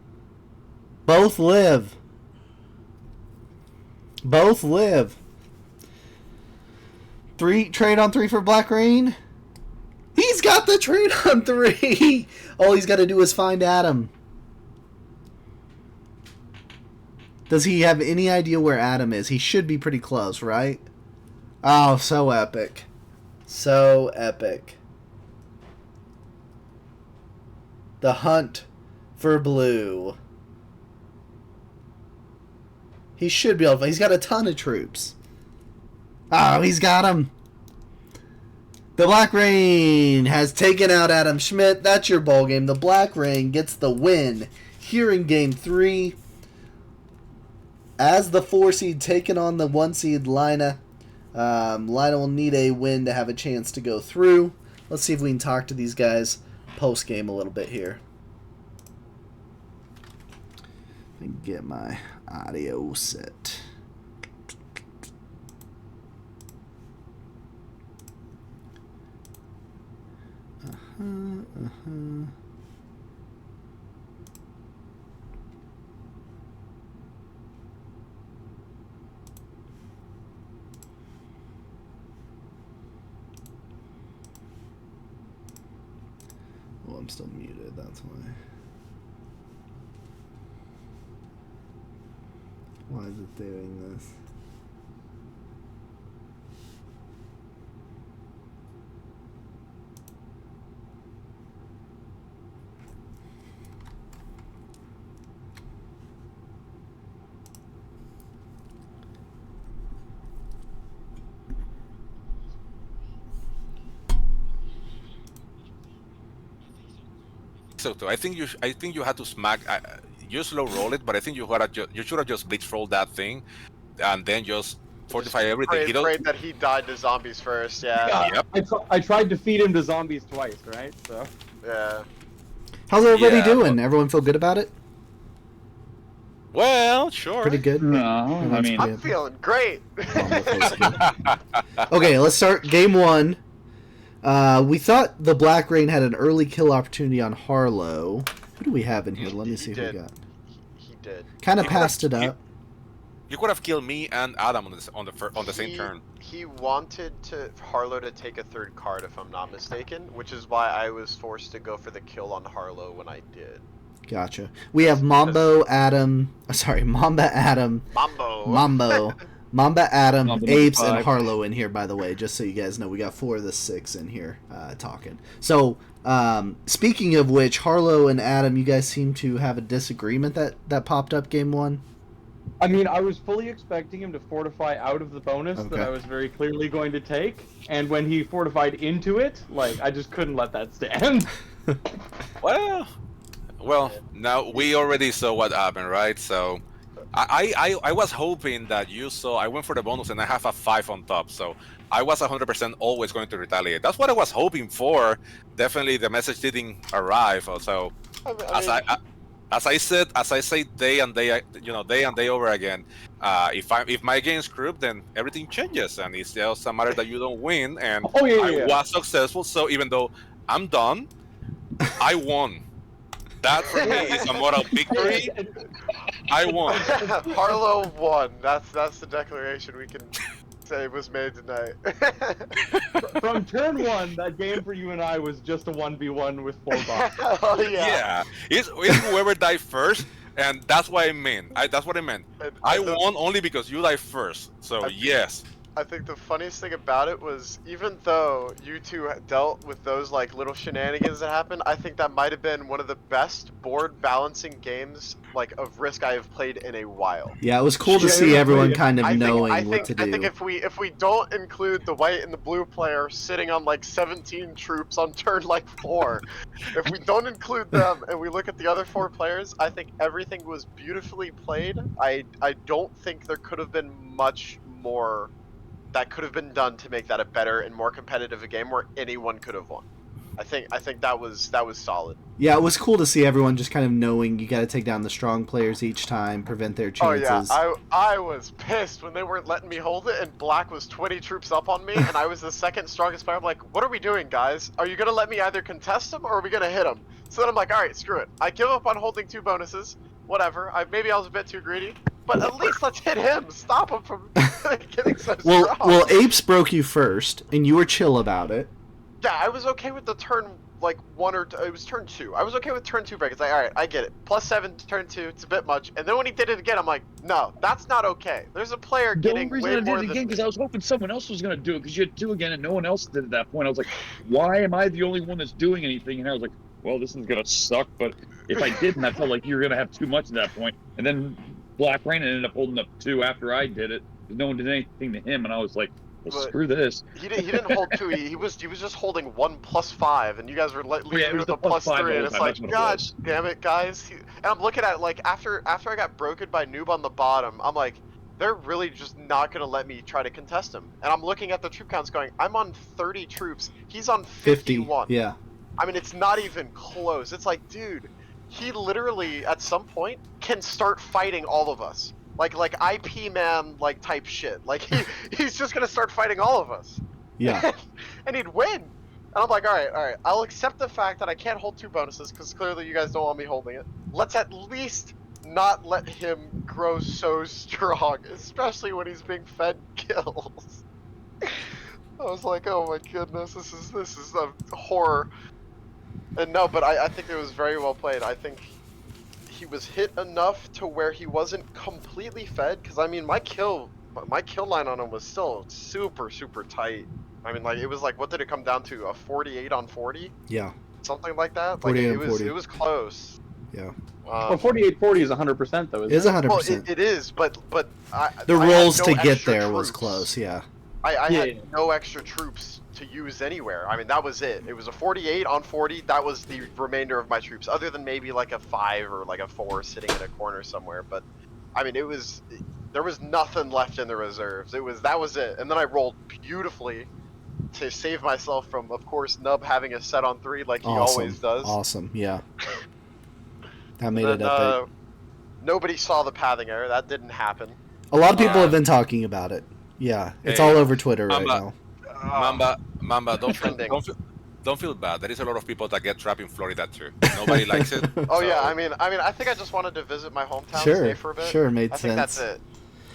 Both live. Both live. 3 trade on 3 for Black Rain. He's got the trade on 3. All he's got to do is find Adam. Does he have any idea where Adam is? He should be pretty close, right? Oh, so epic. So epic. The hunt for blue. He should be able to. He's got a ton of troops. Oh, he's got him. The Black Rain has taken out Adam Schmidt. That's your bowl game. The Black Rain gets the win here in Game 3. As the 4 seed taking on the 1 seed Lina. Lina will need a win to have a chance to go through. Let's see if we can talk to these guys post-game a little bit here. Let me get my audio set. Oh, I'm still muted, that's why. Why is it doing this? So I think you had to smack. You slow roll it, but I think you should have just blitz roll that thing, and then just fortify everything. Afraid that he died to zombies first. Yeah. Yep. I tried to feed him to zombies twice, right? So. Yeah. How's everybody Yeah, doing? Everyone feel good about it? Well, sure. Pretty good? No, Oh, I that's mean, I'm feeling great. Okay, let's start game 1. We thought the Black Rain had an early kill opportunity on Harlow. Who do we have in here? Let me see who we got. He did. Kind of You passed it could've- up. You could have killed me and Adam on the same turn. He wanted Harlow to take a 3rd card, if I'm not mistaken, which is why I was forced to go for the kill on Harlow when I did. Gotcha. We have Mamba Adam, Mamba, Adam, Mamba Apes, number and 5. Harlow in here, by the way, just so you guys know. We got 4 of the 6 in here talking. So, speaking of which, Harlow and Adam, you guys seem to have a disagreement that popped up game 1. I mean, I was fully expecting him to fortify out of the bonus Okay. that I was very clearly going to take, and when he fortified into it, like, I just couldn't let that stand. Well, now we already saw what happened, right? So I was hoping that you saw. I went for the bonus and I have a 5 on top, so I was 100% always going to retaliate. That's what I was hoping for. Definitely, the message didn't arrive. So as mean, as I say day and day, day and day over again. If my game's screwed, then everything changes, and it's just a matter that you don't win. And Oh yeah, I yeah. was successful, so even though I'm done, I won. That for me is a moral victory. I won. Harlow won. That's the declaration we can say was made tonight. From turn 1, that game for you and I was just a 1v1 with 4 bombs. Oh yeah. Yeah, it's whoever died first, and that's what I meant. That's what I meant. I won only because you died first. So yes. I think the funniest thing about it was, even though you two dealt with those like little shenanigans that happened, I think that might have been one of the best board balancing games like of Risk I have played in a while. Yeah, it was cool to see everyone kind of I knowing what think to do. I think if we don't include the white and the blue player sitting on like 17 troops on turn like 4, if we don't include them and we look at the other 4 players, I think everything was beautifully played. I don't think there could have been much more that could have been done to make that a better and more competitive a game where anyone could have won. I think that was solid. Yeah, it was cool to see everyone just kind of knowing you got to take down the strong players each time, prevent their chances. Oh yeah, I was pissed when they weren't letting me hold it and black was 20 troops up on me and I was the second strongest player. I'm like, what are we doing, guys? Are you gonna let me either contest them or are we gonna hit them? So then I'm like, all right, screw it. I give up on holding 2 bonuses. Whatever. Maybe I was a bit too greedy, but at least let's hit him. Stop him from getting so strong. Well, Apes broke you first, and you were chill about it. Yeah, I was okay with the turn like 1 or it was turn 2. I was okay with turn 2 break. It's like, all right, I get it. +7 turn 2. It's a bit much. And then when he did it again, I'm like, no, that's not okay. There's a player The getting only reason way I did more it than again me. because I was hoping someone else was going to do it because you had 2 again and no one else did at that point. I was like, why am I the only one that's doing anything? And I was like, well, this is going to suck. But if I didn't, I felt like you were going to have too much at that point. And then Black Rain ended up holding up 2 after I did it. No one did anything to him, and I was like, well, But screw this. He didn't hold 2. He was just holding 1 +5, and you guys were leaving Yeah, it me was with a the +5 +3, and the it's whole time, like, that's what it God was. damn it, guys. And I'm looking at it, like after I got broken by Noob on the bottom, I'm like, they're really just not gonna let me try to contest him. And I'm looking at the troop counts, going, I'm on 30 troops. He's on 51. Yeah. I mean, it's not even close. It's like, dude, he literally at some point can start fighting all of us. Like IP man like type shit. Like he's just gonna start fighting all of us. Yeah. And he'd win. And I'm like, all right, I'll accept the fact that I can't hold 2 bonuses because clearly you guys don't want me holding it. Let's at least not let him grow so strong, especially when he's being fed kills. I was like, oh my goodness, this is a horror. And no, but I think it was very well played. I think he was hit enough to where he wasn't completely fed, because I mean my kill line on him was still super tight. I mean, like, it was like, what did it come down to, a 48 on 40, Yeah. something like that? Like 48 it on 40. was close. Yeah. Well, 48-40 is 100% though. It is 100%. Well, it is, but the I had rolls no to get extra there was troops. close, yeah. I Yeah. had no extra troops to use anywhere. I mean, that was it. It was a 48 on 40. That was the remainder of my troops, other than maybe like a 5 or like a 4 sitting in a corner somewhere. But I mean, there was nothing left in the reserves. That was it. And then I rolled beautifully to save myself from, of course, Nub having a set on 3 like he always does. Awesome, yeah. That made And it epic. nobody saw the pathing error. That didn't happen. A lot of people have been talking about it. Yeah, it's Hey, all over Twitter right now. Mamba, Trending. don't feel bad. There is a lot of people that get trapped in Florida too. Nobody likes it. Oh so yeah, I mean, I think I just wanted to visit my hometown, Sure, stay for a bit. sure, made I think sense. that's it.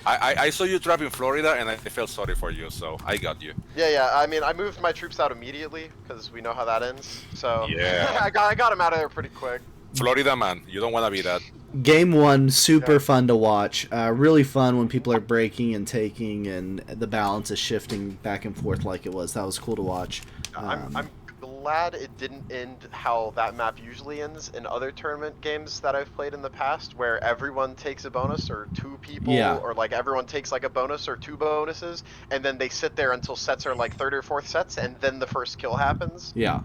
I saw you trapped in Florida and I felt sorry for you, so I got you. Yeah. I mean, I moved my troops out immediately because we know how that ends. So Yeah. I got them out of there pretty quick. Florida man, you don't want to be that. Game 1, super Yeah. fun to watch. Really fun when people are breaking and taking and the balance is shifting back and forth like it was. That was cool to watch. I'm glad it didn't end how that map usually ends in other tournament games that I've played in the past, where everyone takes a bonus or 2 people, Yeah. or like everyone takes like a bonus or 2 bonuses, and then they sit there until sets are like 3rd or 4th sets, and then the first kill happens. Yeah.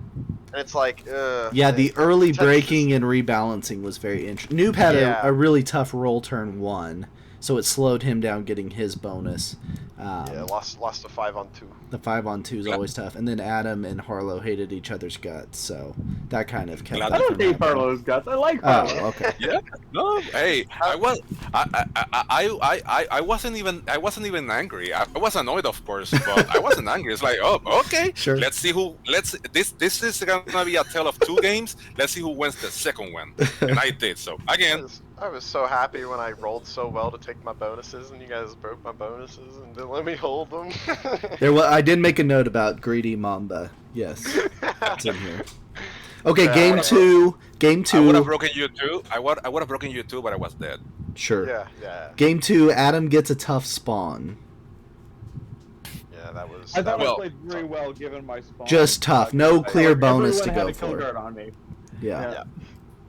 and it's like, Yeah, the early Tetris breaking is- and rebalancing was very interesting. Noob had Yeah. a really tough roll turn 1, so it slowed him down getting his bonus. Yeah, lost a 5-on-2. The 5-on-2 is Glad- always tough. And then Adam and Harlow hated each other's guts, so that kind of kept Glad- that I from don't hate happening. Harlow's guts. I like Harlow. Oh, okay. Yeah. No. Hey, I wasn't even angry. I was annoyed, of course, but I wasn't angry. It's like, oh, okay. Sure. Let's see who. This is gonna be a tale of 2 games. Let's see who wins the second one. And I did so again. I was so happy when I rolled so well to take my bonuses, and you guys broke my bonuses and didn't let me hold them. I did make a note about Greedy Mamba. Yes, it's in here. Okay, Yeah, game two. Game I would have two. broken you too. I would have broken you too, but I was dead. Sure. Yeah. Game 2. Adam gets a tough spawn. Yeah, that was. I thought Well- I played very well given my spawn. Just tough. No clear Like, bonus to everyone go had a kill for. guard on me. Yeah.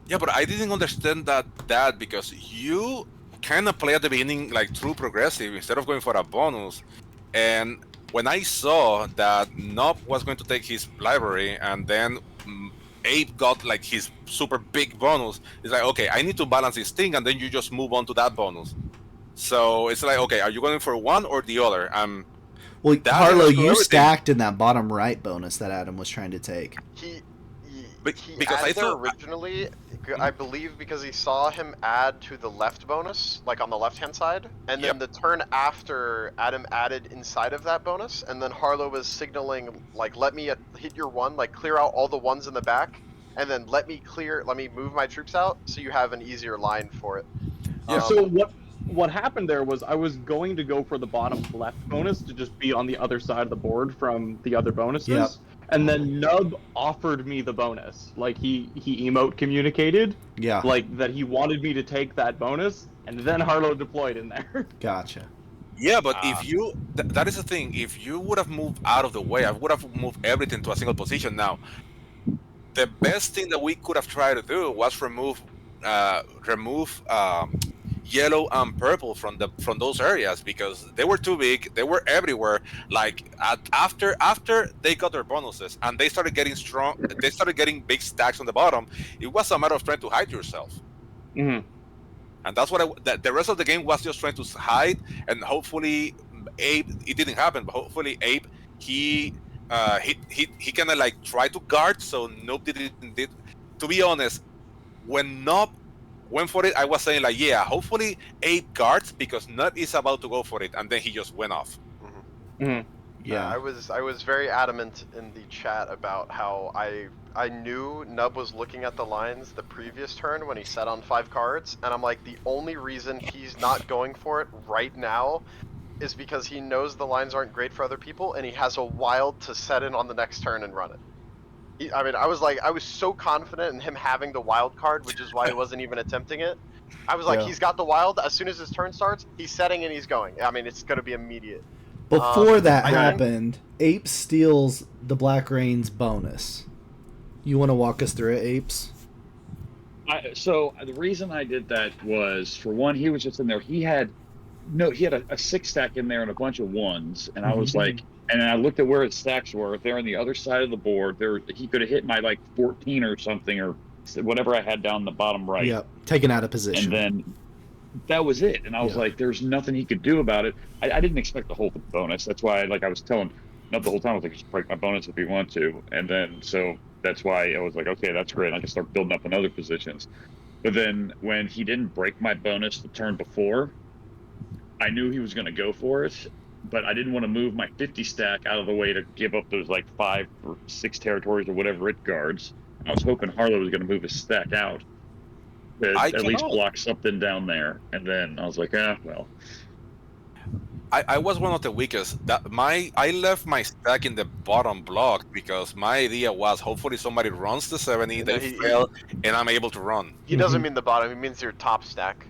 Yeah, but I didn't understand that because you kind of play at the beginning like true progressive instead of going for a bonus. And when I saw that Nob was going to take his library and then Ape got like his super big bonus, it's like, okay, I need to balance this thing, and then you just move on to that bonus. So it's like, okay, are you going for one or the other? Well, That Harlow, is for you everything. stacked in that bottom right bonus that Adam was trying to take. He Because I added it thought- originally, I believe, because he saw him add to the left bonus, like on the left-hand side, and then the turn after Adam added inside of that bonus, and then Harlow was signaling like, let me hit your one, like clear out all the ones in the back, and then let me move my troops out, so you have an easier line for it. Yeah, So what happened there was I was going to go for the bottom left bonus to just be on the other side of the board from the other bonuses. Yep. And then Nub offered me the bonus. Like he emote communicated Yeah. like that he wanted me to take that bonus, and then Harlow deployed in there. Gotcha. Yeah, but if you that is the thing. If you would have moved out of the way, I would have moved everything to a single position. Now, the best thing that we could have tried to do was remove yellow and purple from those areas because they were too big. They were everywhere. Like after they got their bonuses and they started getting strong, they started getting big stacks on the bottom. It was a matter of trying to hide yourself. Mm-hmm. And that's what the rest of the game was just trying to hide, and hopefully Abe, it didn't happen, but hopefully Abe, he kind of like tried to guard, so Noob did. To be honest, when Noob went for it, I was saying like, yeah, hopefully Abe guards because Noob is about to go for it, and then he just went off. Mm-hmm. Yeah. I was very adamant in the chat about how I knew Nub was looking at the lines the previous turn when he set on 5 cards, and I'm like, the only reason he's not going for it right now is because he knows the lines aren't great for other people, and he has a wild to set in on the next turn and run it. I was so confident in him having the wild card, which is why he wasn't even attempting it. I was like, Yeah. he's got the wild. As soon as his turn starts, he's setting and he's going. I mean, it's going to be immediate. Before that I- happened, Ape steals the Black Rain's bonus. You want to walk us through it, Apes? So the reason I did that was, for one, he was just in there. He had a 6 stack in there and a bunch of 1s, and I was like, and I looked at where his stacks were. They're on the other side of the board. He could have hit my like 14 or something, or whatever I had down the bottom right. Yep. Taken out of position. And then that was it. And I was Yeah. like, there's nothing he could do about it. I didn't expect to hold the bonus. That's why, like I was telling Nub the whole time, I was like, just break my bonus if you want to. And then, so that's why I was like, okay, that's great. I can start building up in other positions. But then when he didn't break my bonus the turn before, I knew he was going to go for it. But I didn't want to move my 50 stack out of the way to give up those like 5 or 6 territories or whatever it guards. I was hoping Harlow was going to move his stack out to I at least cannot. block something down there. And then I was like, well. I was one of the weakest. I left my stack in the bottom block because my idea was hopefully somebody runs the 70, they fail, and I'm able to run. He doesn't mean the bottom, he means your top stack.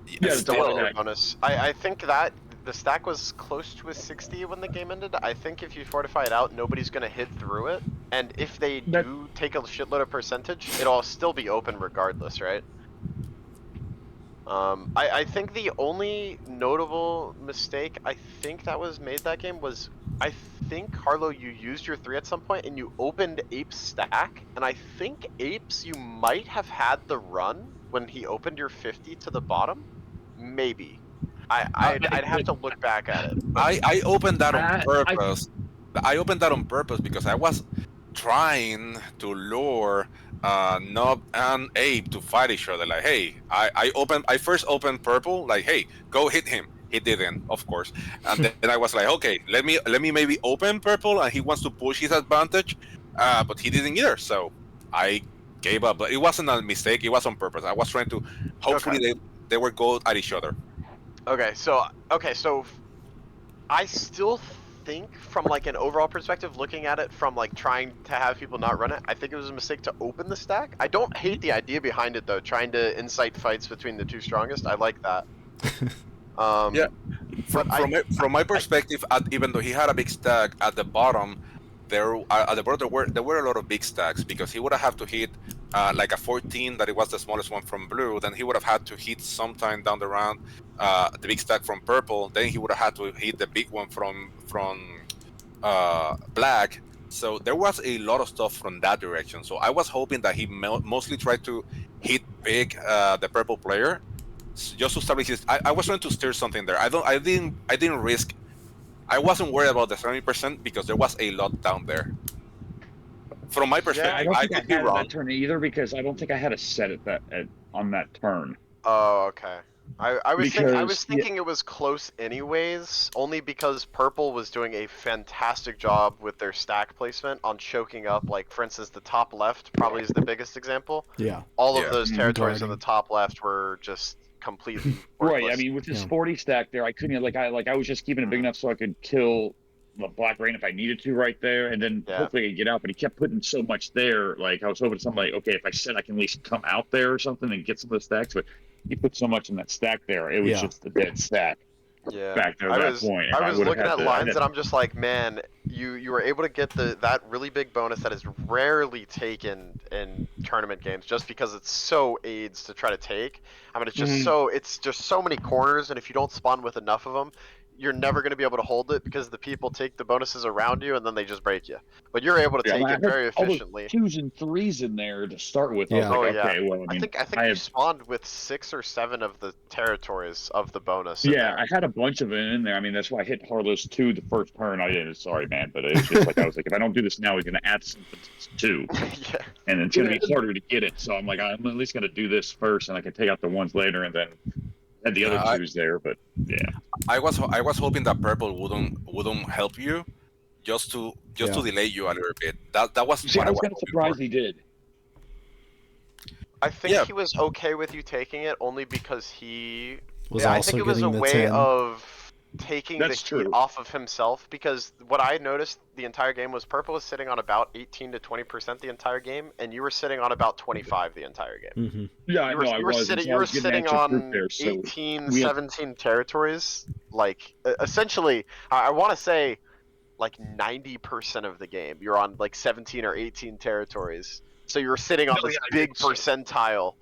Yeah, It's the the top one stack. bonus. I think that the stack was close to a 60 when the game ended. I think if you fortify it out, nobody's going to hit through it. And if they do take a shitload of percentage, it'll still be open regardless, right? I think the only notable mistake I think that was made that game was I think, Harlow, you used your 3 at some point and you opened Ape's stack, and I think Ape's you might have had the run when he opened your 50 to the bottom. Maybe. I'd have to look back at it. But I opened that on I purpose. I opened that on purpose because I was trying to lure Nob and Abe to fight each other. Like, hey, I first opened purple, like, hey, go hit him. He didn't, of course. And then I was like, okay, let me maybe open purple, and he wants to push his advantage, but he didn't either. So I gave up. But it wasn't a mistake. It was on purpose. I was trying to. okay. Hopefully, they were go at each other. Okay, so I still think from like an overall perspective, looking at it from like trying to have people not run it, I think it was a mistake to open the stack. I don't hate the idea behind it though, trying to incite fights between the two strongest. I like that. Yeah. But From my I perspective, even though he had a big stack at the bottom, at the bottom there were a lot of big stacks because he would have to hit like a 14 that it was the smallest one from blue. Then he would have had to hit sometime down the round the big stack from purple. Then he would have had to hit the big one from black. So there was a lot of stuff from that direction. So I was hoping that he mostly tried to hit big the purple player just to establish his. I was trying to steer something there. I didn't risk. I wasn't worried about the 70% because there was a lot down there. From my yeah. I perspective, don't I think I could be had it wrong. that turn either because I don't think I had a set on that turn. Oh, okay. I was Because yeah, thinking it was close anyways, only because purple was doing a fantastic job with their stack placement on choking up, like for instance the top left probably is the biggest example. Yeah. All of Yeah. those territories on the Guarding. top left were just completely right. I worthless. mean, with this Yeah. 40 stack there, I couldn't I was just keeping it big enough so I could kill the black rain if I needed to right there, and then Yeah. hopefully I could get out. But he kept putting so much there. Like I was hoping somebody, okay, if I said I can at least come out there or something and get some of the stacks, but he put so much in that stack there, it was Yeah. just a dead stack Yeah, back there at that point, I and I was would have looking had at to. I lines had and I'm just like, man, you were able to get that really big bonus that is rarely taken in tournament games just because it's so aids to try to take. I mean, it's just so many corners, and if you don't spawn with enough of them, you're never going to be able to hold it because the people take the bonuses around you and then they just break you. But you're able to Yeah, take I it had very all those efficiently. 2s and 3s in there to start with. I was Yeah. like, Oh yeah. okay, well, I mean, I think I you have, spawned with 6 or 7 of the territories of the bonus in yeah, there. I had a bunch of it in there. I mean, that's why I hit Harlow's 2 the first turn. I did. Sorry, man, but it was just like I was like, if I don't do this now, he's going to add something to this 2, Yeah. and it's going to be harder to get it. So I'm like, I'm at least going to do this first, and I can take out the ones later, and then add the other I, 2s there. But yeah, I was hoping that purple wouldn't help you just to Yeah. delay you a little bit. That was see, what I I was was kind of hoping for. surprised he did. I think Yeah, he was okay with you taking it only because Was I think also it was a getting the way 10. of taking the That's heat true. off of himself because what I noticed the entire game was Purple was sitting on about 18 to 20% the entire game and you were sitting on about 25 the entire game. Mm-hmm. Yeah, I know I was, and so You I were was getting an sitting extra group on there. So 18, we had 17 territories like essentially I want to say like 90% of the game you're on like 17 or 18 territories. So you were sitting on no, yeah, this I did. big percentile.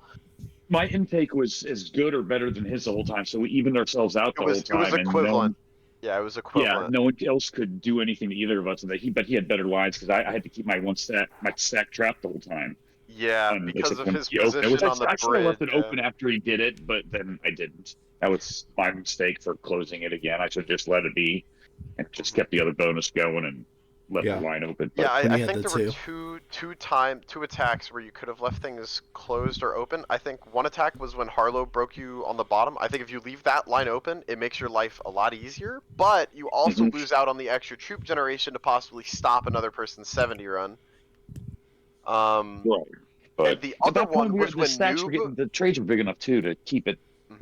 My intake was as good or better than his the whole time, so we evened ourselves out the whole It was time, and no equivalent. one, Yeah, it was yeah, equivalent. no one else could do anything to either of us. And but he had better lines because I had to keep my stack trapped the whole time. Yeah, because Except of when his he opened it, which position on the I should have bridge. left it Yeah. open after he did it, but then I didn't. That was my mistake for closing it again. I should have just let it be and just Mhm. kept the other bonus going and left the Yeah. line open. Yeah, But When I you had think the there were 2. two attacks where you could have left things closed or open. I think one attack was when Harlow broke you on the bottom. I think if you leave that line open, it makes your life a lot easier, but you also mhm. lose out on the extra troop generation to possibly stop another person's 70 run. Um, Right. and But the at other that point, one was the when stacks were Noob. getting the trades were big enough too to keep it. Mhm.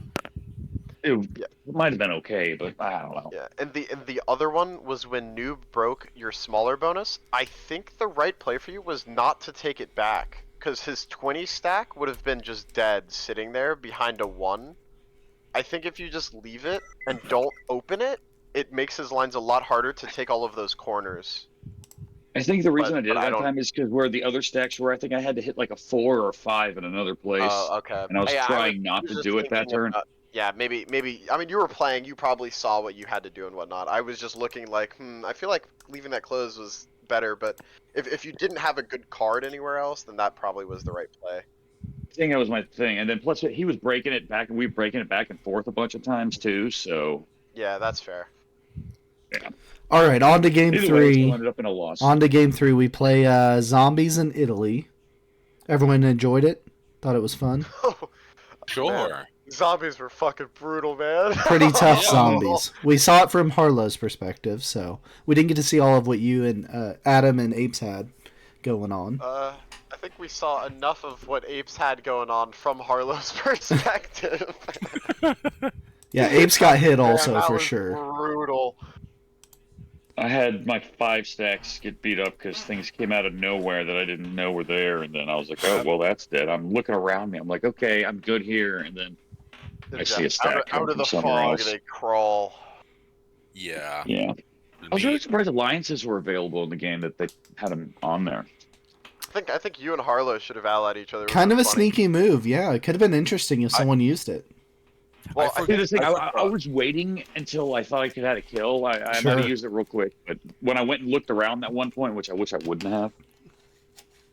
It might have been okay, but I don't know. Yeah, and the other one was when Noob broke your smaller bonus. I think the right play for you was not to take it back, because his 20 stack would have been just dead sitting there behind a 1. I think if you just leave it and don't open it, it makes his lines a lot harder to take all of those corners. I think the reason I did But it I that don't. time is because where the other stacks were, I think I had to hit like a 4 or a 5 in another place, Okay. and I was Yeah, trying I not was to just do it that thinking turn. about. Yeah, maybe. I mean, you were playing. You probably saw what you had to do and whatnot. I was just looking like, I feel like leaving that closed was better. But if you didn't have a good card anywhere else, then that probably was the right play. I think that was my thing. And then plus he was breaking it back, and we were breaking it back and forth a bunch of times too. So Yeah, that's fair. yeah. All right, on to game Either way, it still three. ended up in a loss. On to game three. We play Zombies in Italy. Everyone enjoyed it. Thought it was fun. Sure. Man, zombies were fucking brutal, man. Pretty tough Yeah. zombies. We saw it from Harlow's perspective, so we didn't get to see all of what you and Adam and Apes had going on. I think we saw enough of what Apes had going on from Harlow's perspective. Yeah, Apes got hit also that for was sure. Brutal. I had my 5 stacks get beat up because things came out of nowhere that I didn't know were there, and then I was like, "Oh, well, that's dead." I'm looking around me. I'm like, "Okay, I'm good here," and then I see a stack out of the somewhere fog, else. they crawl. Yeah. Yeah, I was really surprised alliances were available in the game that they had them on there. I think you and Harlow should have allied each other. It Kind of a would've been funny. sneaky move, yeah. It could have been interesting if someone used it. Well, I I forget- think I was waiting until I thought I could have a kill. I might Sure. have used it real quick, but when I went and looked around at one point, which I wish I wouldn't have.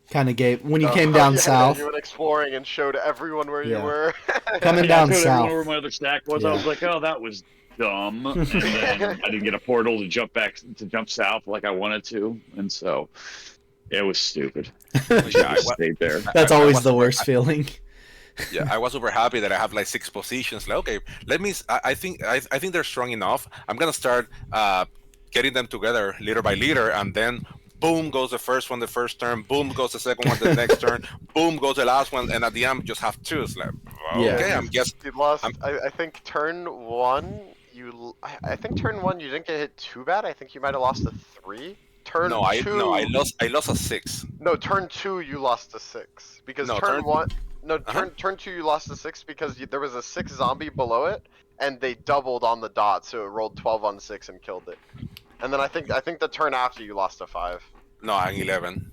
Kind of gave when you came down yeah, south. You went exploring and showed everyone where Yeah. you were. Coming Yeah, I down showed everyone south. where my other stack was. Yeah. I was like, "Oh, that was dumb," and then I didn't get a portal to jump south like I wanted to, and so it was stupid. I should have I- stayed there. That's I always was the super- worst feeling. Yeah, I was super happy that I have like 6 positions. Like, okay, let me. I think they're strong enough. I'm gonna start getting them together liter by liter, and then boom goes the first one the first turn. Boom goes the second one the next turn. Boom goes the last one, and at the end just have 2. It's like, Yeah. okay, I'm guess. You lost. I'm- I think turn one. I think turn one you didn't get hit too bad. I think you might have lost a 3. Turn No, two. I lost a 6. No, turn 2 you lost a 6 because No, turn turn- one. No, Uh-huh. turn 2 you lost a 6 because there was a 6 zombie below it, and they doubled on the dot, so it rolled 12 on 6 and killed it. And then I think the turn after you lost a 5. No, I'm 11.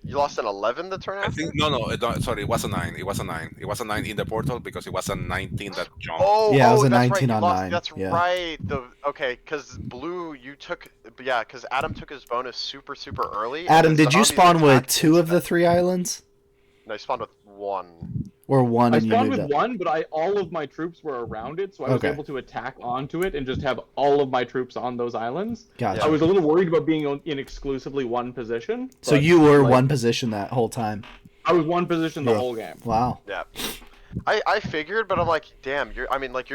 You lost an 11 the turn I after. think sorry, it was a 9. It was a 9. It was a 9 in the portal because it was a 19 that jumped. Oh, Yeah, it was a that's 19 right. on You lost, 9, That's yeah. right. Okay, because blue, you took. Yeah, because Adam took his bonus super early. and Adam, the did you zombies spawn with attacked 2 of the instead. 3 islands? No, I spawned with 1. Or 1 I and you spawned moved with up? one, but all of my troops were around it, so I was Okay. able to attack onto it and just have all of my troops on those islands. Gotcha. I was a little worried about being in exclusively one position. So but, you were like, one position that whole time. I was one position the Yeah. whole game. Wow. Yeah. I figured, but I'm like, damn, you're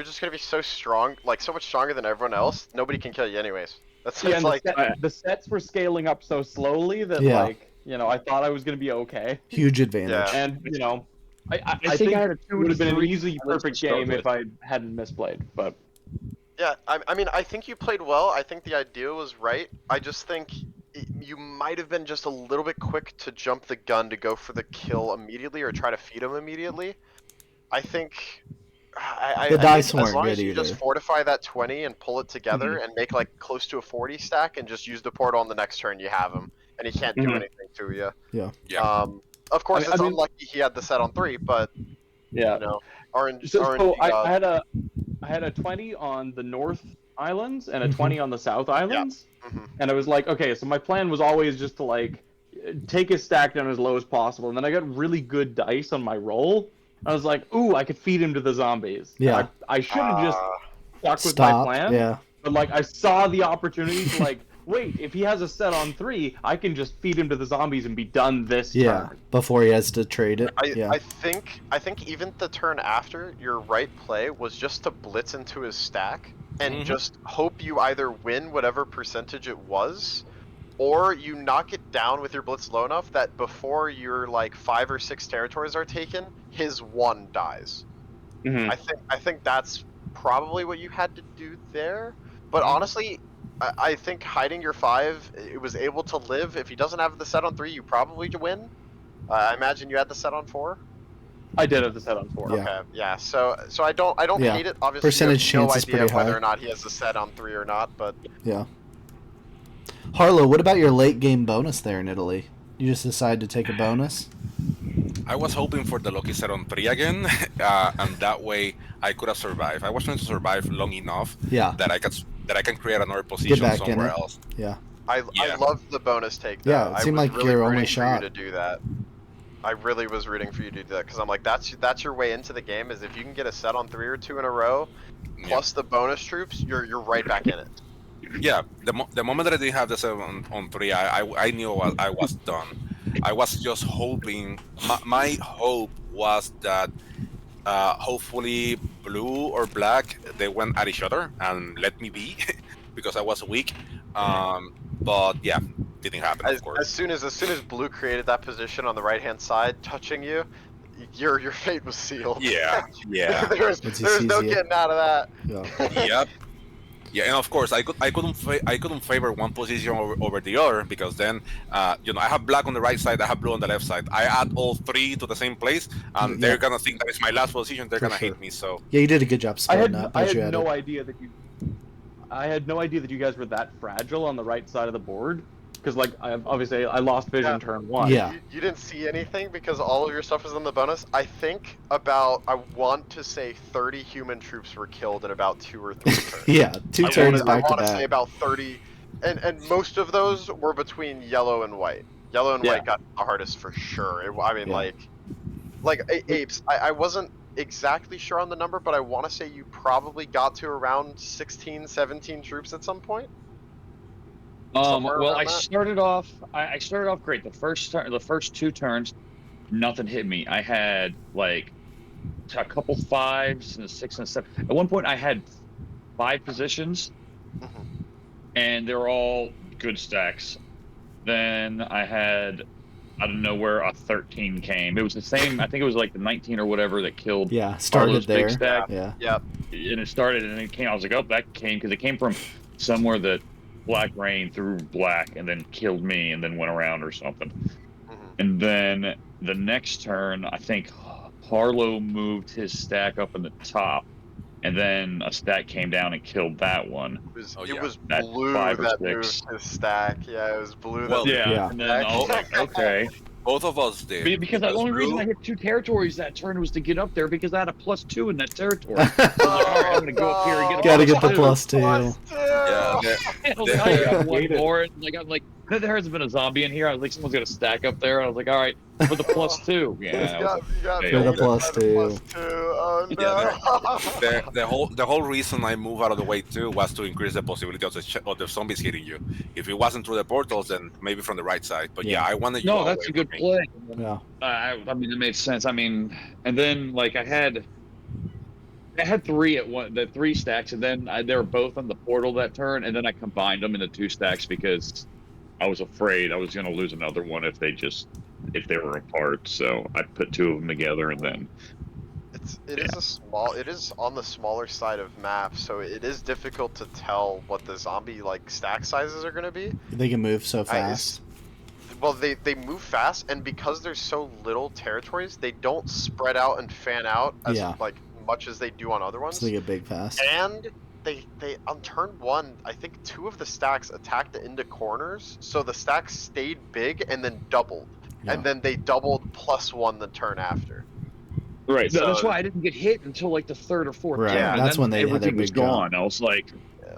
just gonna be so strong, like so much stronger than everyone else. Nobody can kill you anyways. That's Yeah, it's and like, the sets were scaling up so slowly that Yeah. like, I thought I was gonna be okay. Huge advantage. Yeah. And I I think think I had a it 2 would to have been an 3 easy, islands perfect to start game with. if I hadn't misplayed. But yeah. I mean, I think you played well. I think the idea was right. I just think you might have been just a little bit quick to jump the gun to go for the kill immediately or try to feed him immediately. I think. I dice think as weren't long good as you either. just fortify that 20 and pull it together Mm-hmm. and make like close to a 40 stack and just use the portal on the next turn, you have him, and he can't do Mhm. anything to you. Yeah. Of course, I it's mean- unlucky he had the set on 3, but yeah. orange. So orange I had a 20 on the North Islands and a Mhm. 20 on the South Islands, Mhm. and I was like, okay, so my plan was always just to like take his stack down as low as possible, and then I got really good dice on my roll. I was like, ooh, I could feed him to the zombies. Yeah. I should have just stuck with Stop. my plan. Yeah. But like I saw the opportunity to like, wait, if he has a set on 3, I can just feed him to the zombies and be done this Yeah. turn. Before he has to trade it. Yeah. I think even the turn after, your right play was just to blitz into his stack and Mhm. just hope you either win whatever percentage it was, or you knock it down with your blitz low enough that before your like 5 or 6 territories are taken, his 1 dies. Mhm. I think that's probably what you had to do there. But honestly, I think hiding your 5, it was able to live. If he doesn't have the set on 3, you probably win. I imagine you had the set on 4. I did have the set on 4. Yeah. Okay, yeah. So I don't Yeah. hate it. Obviously, Percentage you have no chance is idea pretty whether high. or not he has the set on 3 or not. But Yeah. Harlow, what about your late game bonus there in Italy? You just decided to take a bonus? I was hoping for the lucky set on 3 again, and that way I could have survived. I was trying to survive long enough Yeah. that I can create another position back in somewhere it. else. Yeah. I Yeah. loved the bonus take though. Yeah, it I seemed was like really your only rooting for you shot. to do that. I really was rooting for you to do that because I'm like, that's your way into the game. Is if you can get a set on 3 or 2 in a row, plus the bonus troops, you're right back in it. Yeah, the moment that I didn't have the 7 on 3, I knew I was done. I was just hoping. My hope was that hopefully blue or black they went at each other and let me be because I was weak. But yeah, didn't happen, of course. As soon as blue created that position on the right hand side, touching you, your fate was sealed. Yeah, yeah, there's Once he there's sees no you. getting out of that. Yeah. yep. Yeah, and of course I couldn't favor one position over the other because then I have black on the right side, I have blue on the left side. I add all three to the same place, and Yeah. they're gonna think that it's my last position. They're For gonna sure. hate me. So Yeah, you did a good job spreading up. I As had you no added. idea that you guys were that fragile on the right side of the board. Because like obviously I lost vision Yeah. turn 1. Yeah. You didn't see anything because all of your stuff was in the bonus. I want to say 30 human troops were killed in about 2 or 3 turns. Yeah, two I turns wanna- back I to want to say back. about 30, and most of those were between yellow and white. Yellow and Yeah. white got the hardest for sure. I mean, Yeah. apes. I wasn't exactly sure on the number, but I want to say you probably got to around 16, 17 troops at some point. Somewhere Well, around that. I started off great. The first 2 turns, nothing hit me. I had like a couple 5s and a 6 and a 7. At one point, I had 5 positions, Mhm. and they were all good stacks. Then I had out of nowhere a 13 came. It was the same. I think it was like the 19 or whatever that killed Yeah, started Carlos' big there. stack. Yeah. Yep. And it started and it came. I was like, oh, that came because it came from somewhere that Black Rain threw black and then killed me and then went around or something. Mhm. And then the next turn, I think Harlow moved his stack up in the top, and then a stack came down and killed that one. Oh, It yeah. was At blue 5 or that 6. moved his stack. Yeah, it was blue Well, that moved Yeah, Yeah. and then I was like, okay. both of us did Because the only reason blue. I hit 2 territories that turn was to get up there because I had a +2 in that territory. I was like, all right, I'm going to go up here and get a Gotta get the +2. +2. Yeah, I was like, I got one more. I'm like, there hasn't been a zombie in here. I was like, someone's got a stack up there. I was like, all right, for the +2. Yeah, You got For the baited +2. by the +2. Oh no. Yeah, the whole reason I moved out of the way too was to increase the possibility of the zombies hitting you. If it wasn't through the portals, then maybe from the right side. But yeah, Yeah. I wanted you no, all that's away a good from me. play. Yeah. I mean, it made sense. I mean, and then like I had 3 at one, the 3 stacks, and then they were both on the portal that turn, and then I combined them into 2 stacks because I was afraid I was going to lose another one if they were apart. So I put 2 of them together, and then It is on the smaller side of maps, so it is difficult to tell what the zombie like stack sizes are going to be. They can move so fast. Well, they move fast, and because there's so little territories, they don't spread out and fan out as Yeah. like much as they do on other ones. So they get big fast. And they on turn 1, I think 2 of the stacks attacked into corners, so the stacks stayed big and then doubled, Yeah. and then they doubled +1 the turn after. right. So- That's why I didn't get hit until like the 3rd or 4th Right, turn. And that's then when they had their everything was big jump. gone. I was like,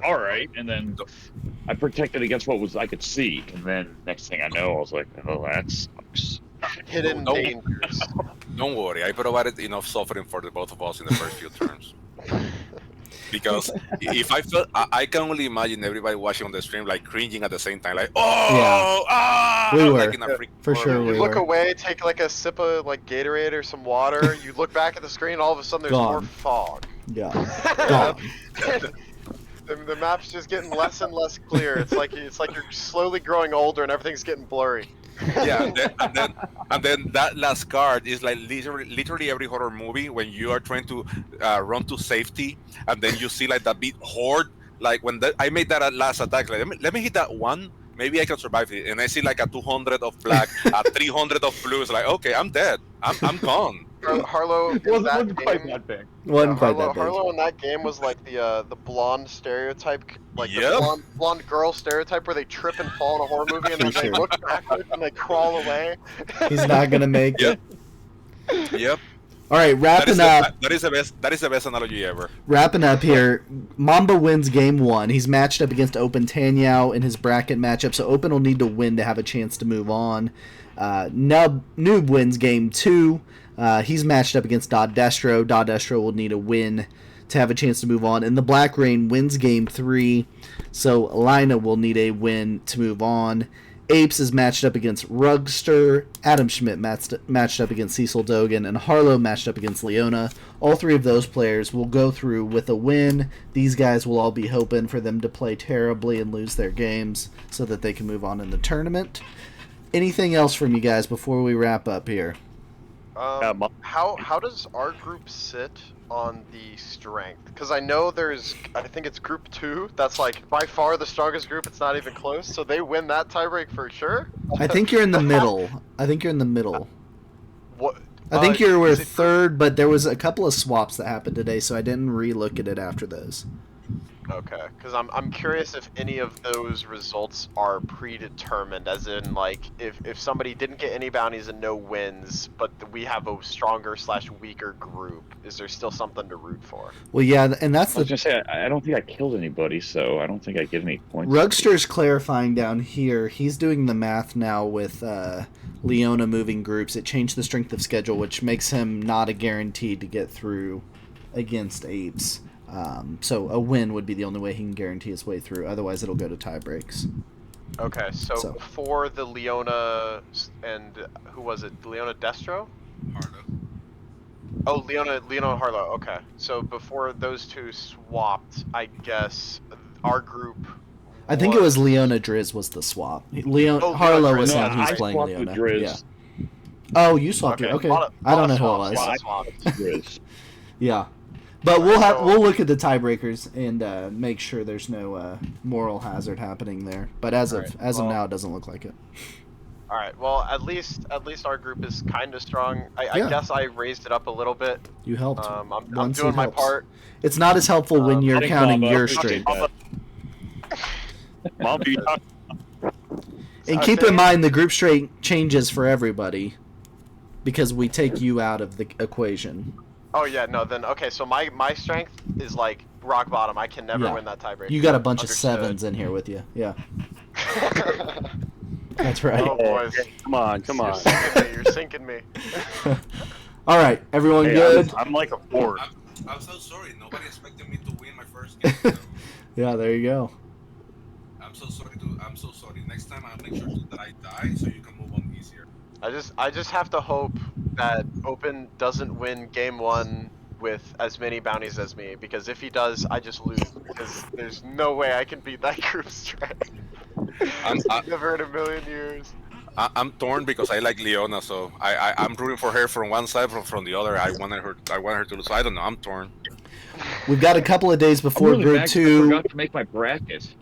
all right, and then I protected against what was I could see, and then next thing I know, I was like, oh, that sucks. Hidden No. dangers. Don't worry, I provided enough suffering for the both of us in the first few turns. Because if I felt, I can only imagine everybody watching on the stream like cringing at the same time, like, oh, ah, We were. like in a freak For horror sure movie. we You look were. away, take like a sip of like Gatorade or some water. You look back at the screen, all of a sudden there's more Gone. fog. Yeah. Gone. The map's just getting less and less clear. It's like you're slowly growing older and everything's getting blurry. Yeah, and then that last card is like literally every horror movie when you are trying to run to safety, and then you see like that big horde. Like when I made that last attack, like let me hit that one. Maybe I can survive it. And I see like a 200 of black, a 300 of blue. It's like, okay, I'm dead. I'm gone. Harlow in It wasn't that quite game, that big. Wasn't quite Harlow, that big. Harlow in that game was like the blonde stereotype, like Yep. the blonde girl stereotype where they trip and fall in a horror movie and then For they sure. look backwards and they crawl away. He's not gonna make Yep. it. Yep. All right, wrapping up. That is the best. That is the best analogy ever. Wrapping up here, Mamba wins game 1. He's matched up against Open Tanyao in his bracket matchup, so Open will need to win to have a chance to move on. Noob wins game 2. He's matched up against Dodestro. Dodestro will need a win to have a chance to move on. And the Black Rain wins game 3, so Lina will need a win to move on. Apes is matched up against Rugster, Adam Schmidt matched up against Cecil Dogan, and Harlow matched up against Leona. All 3 of those players will go through with a win. These guys will all be hoping for them to play terribly and lose their games so that they can move on in the tournament. Anything else from you guys before we wrap up here? How does our group sit on the strength? Because I know I think it's group 2. That's like by far the strongest group. It's not even close. So they win that tiebreak for sure. I think you're in the middle. What? I think you were is it third, but there was a couple of swaps that happened today, so I didn't re-look at it after those. Okay, because I'm curious if any of those results are predetermined, as in like if somebody didn't get any bounties and no wins, but we have a stronger / weaker group, is there still something to root for? Well, yeah, and that's I was the gonna say I don't think I killed anybody, so I don't think I get any points. Rugster's clarifying down here. He's doing the math now with Leona moving groups. It changed the strength of schedule, which makes him not a guaranteed to get through against Apes. So a win would be the only way he can guarantee his way through. Otherwise, it'll go to tie breaks. Okay, so for the Leona and who was it? Leona Destro? Harlow. Oh, Leona Harlow. Okay, so before those 2 swapped, I guess our group. I think it was Leona Driz was the swap. Harlow was Driz. saying No, he's I playing swapped Leona. with Driz. Yeah. Oh, you swapped Okay. it. Okay. Lot I don't know who it swaps, was. lot I of swaps. swapped with Driz. Yeah. But we'll look at the tiebreakers and make sure there's no moral hazard happening there. But as of now, it doesn't look like it. All right. Well, at least our group is kind of strong. I Yeah. guess I raised it up a little bit. You helped. I'm Once doing it my helps. part. It's not as helpful when you're Thanks, counting Mamba. your Appreciate strength. that. Mom, do you talk? And keep in mind the group strength changes for everybody because we take you out of the equation. Oh yeah, no. Then okay. So my strength is like rock bottom. I can never Yeah. win that tiebreaker. You got a bunch Understood. of 7s in here with you. Yeah, that's right. Oh boys, Come on. You're sinking me. All right, everyone Hey, good? I'm like a 4. I'm so sorry. Nobody expected me to win my first game. So Yeah, there you go. I'm so sorry. Next time I'll make sure that I die so you can move on easier. I just have to hope that Open doesn't win game 1 with as many bounties as me, because if he does, I just lose, because there's no way I can beat that group strength. Never in a million years. I'm torn because I like Leona, so I'm rooting for her from one side, from the other. I want her to lose. So I don't know. I'm torn. We've got a couple of days before really Group mad 'cause I 2. forgot to make my bracket.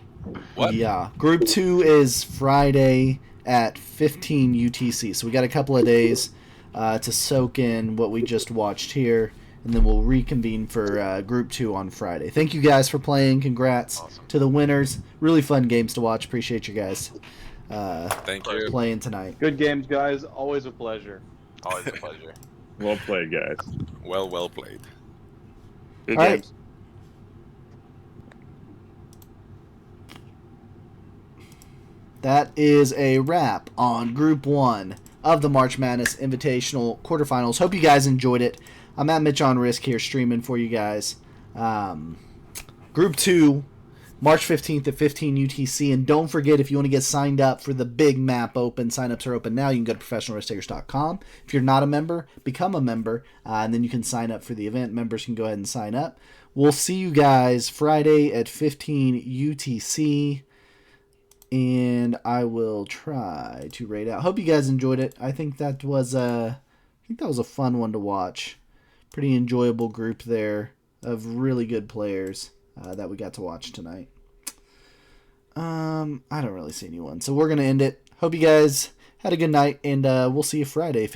What? Yeah, Group 2 is Friday at 15 UTC. So we got a couple of days to soak in what we just watched here, and then we'll reconvene for Group 2 on Friday. Thank you guys for playing. Congrats to the winners. Really fun games to watch. Appreciate you guys Thank you. playing tonight. Good games, guys. Always a pleasure. Always a pleasure. Well played, guys. Well played. Good All right. games. That is a wrap on Group 1 of the March Madness Invitational Quarterfinals. Hope you guys enjoyed it. I'm at Mitch on Risk here streaming for you guys. Group 2, March 15th at 15 UTC. And don't forget, if you want to get signed up for the big map open, signups are open now. You can go to professionalrisktakers.com. If you're not a member, become a member, and then you can sign up for the event. Members can go ahead and sign up. We'll see you guys Friday at 15 UTC. And I will try to rate out. Hope you guys enjoyed it. I think that was a fun one to watch. Pretty enjoyable group there of really good players that we got to watch tonight. I don't really see anyone, so we're gonna end it. Hope you guys had a good night, and we'll see you Friday.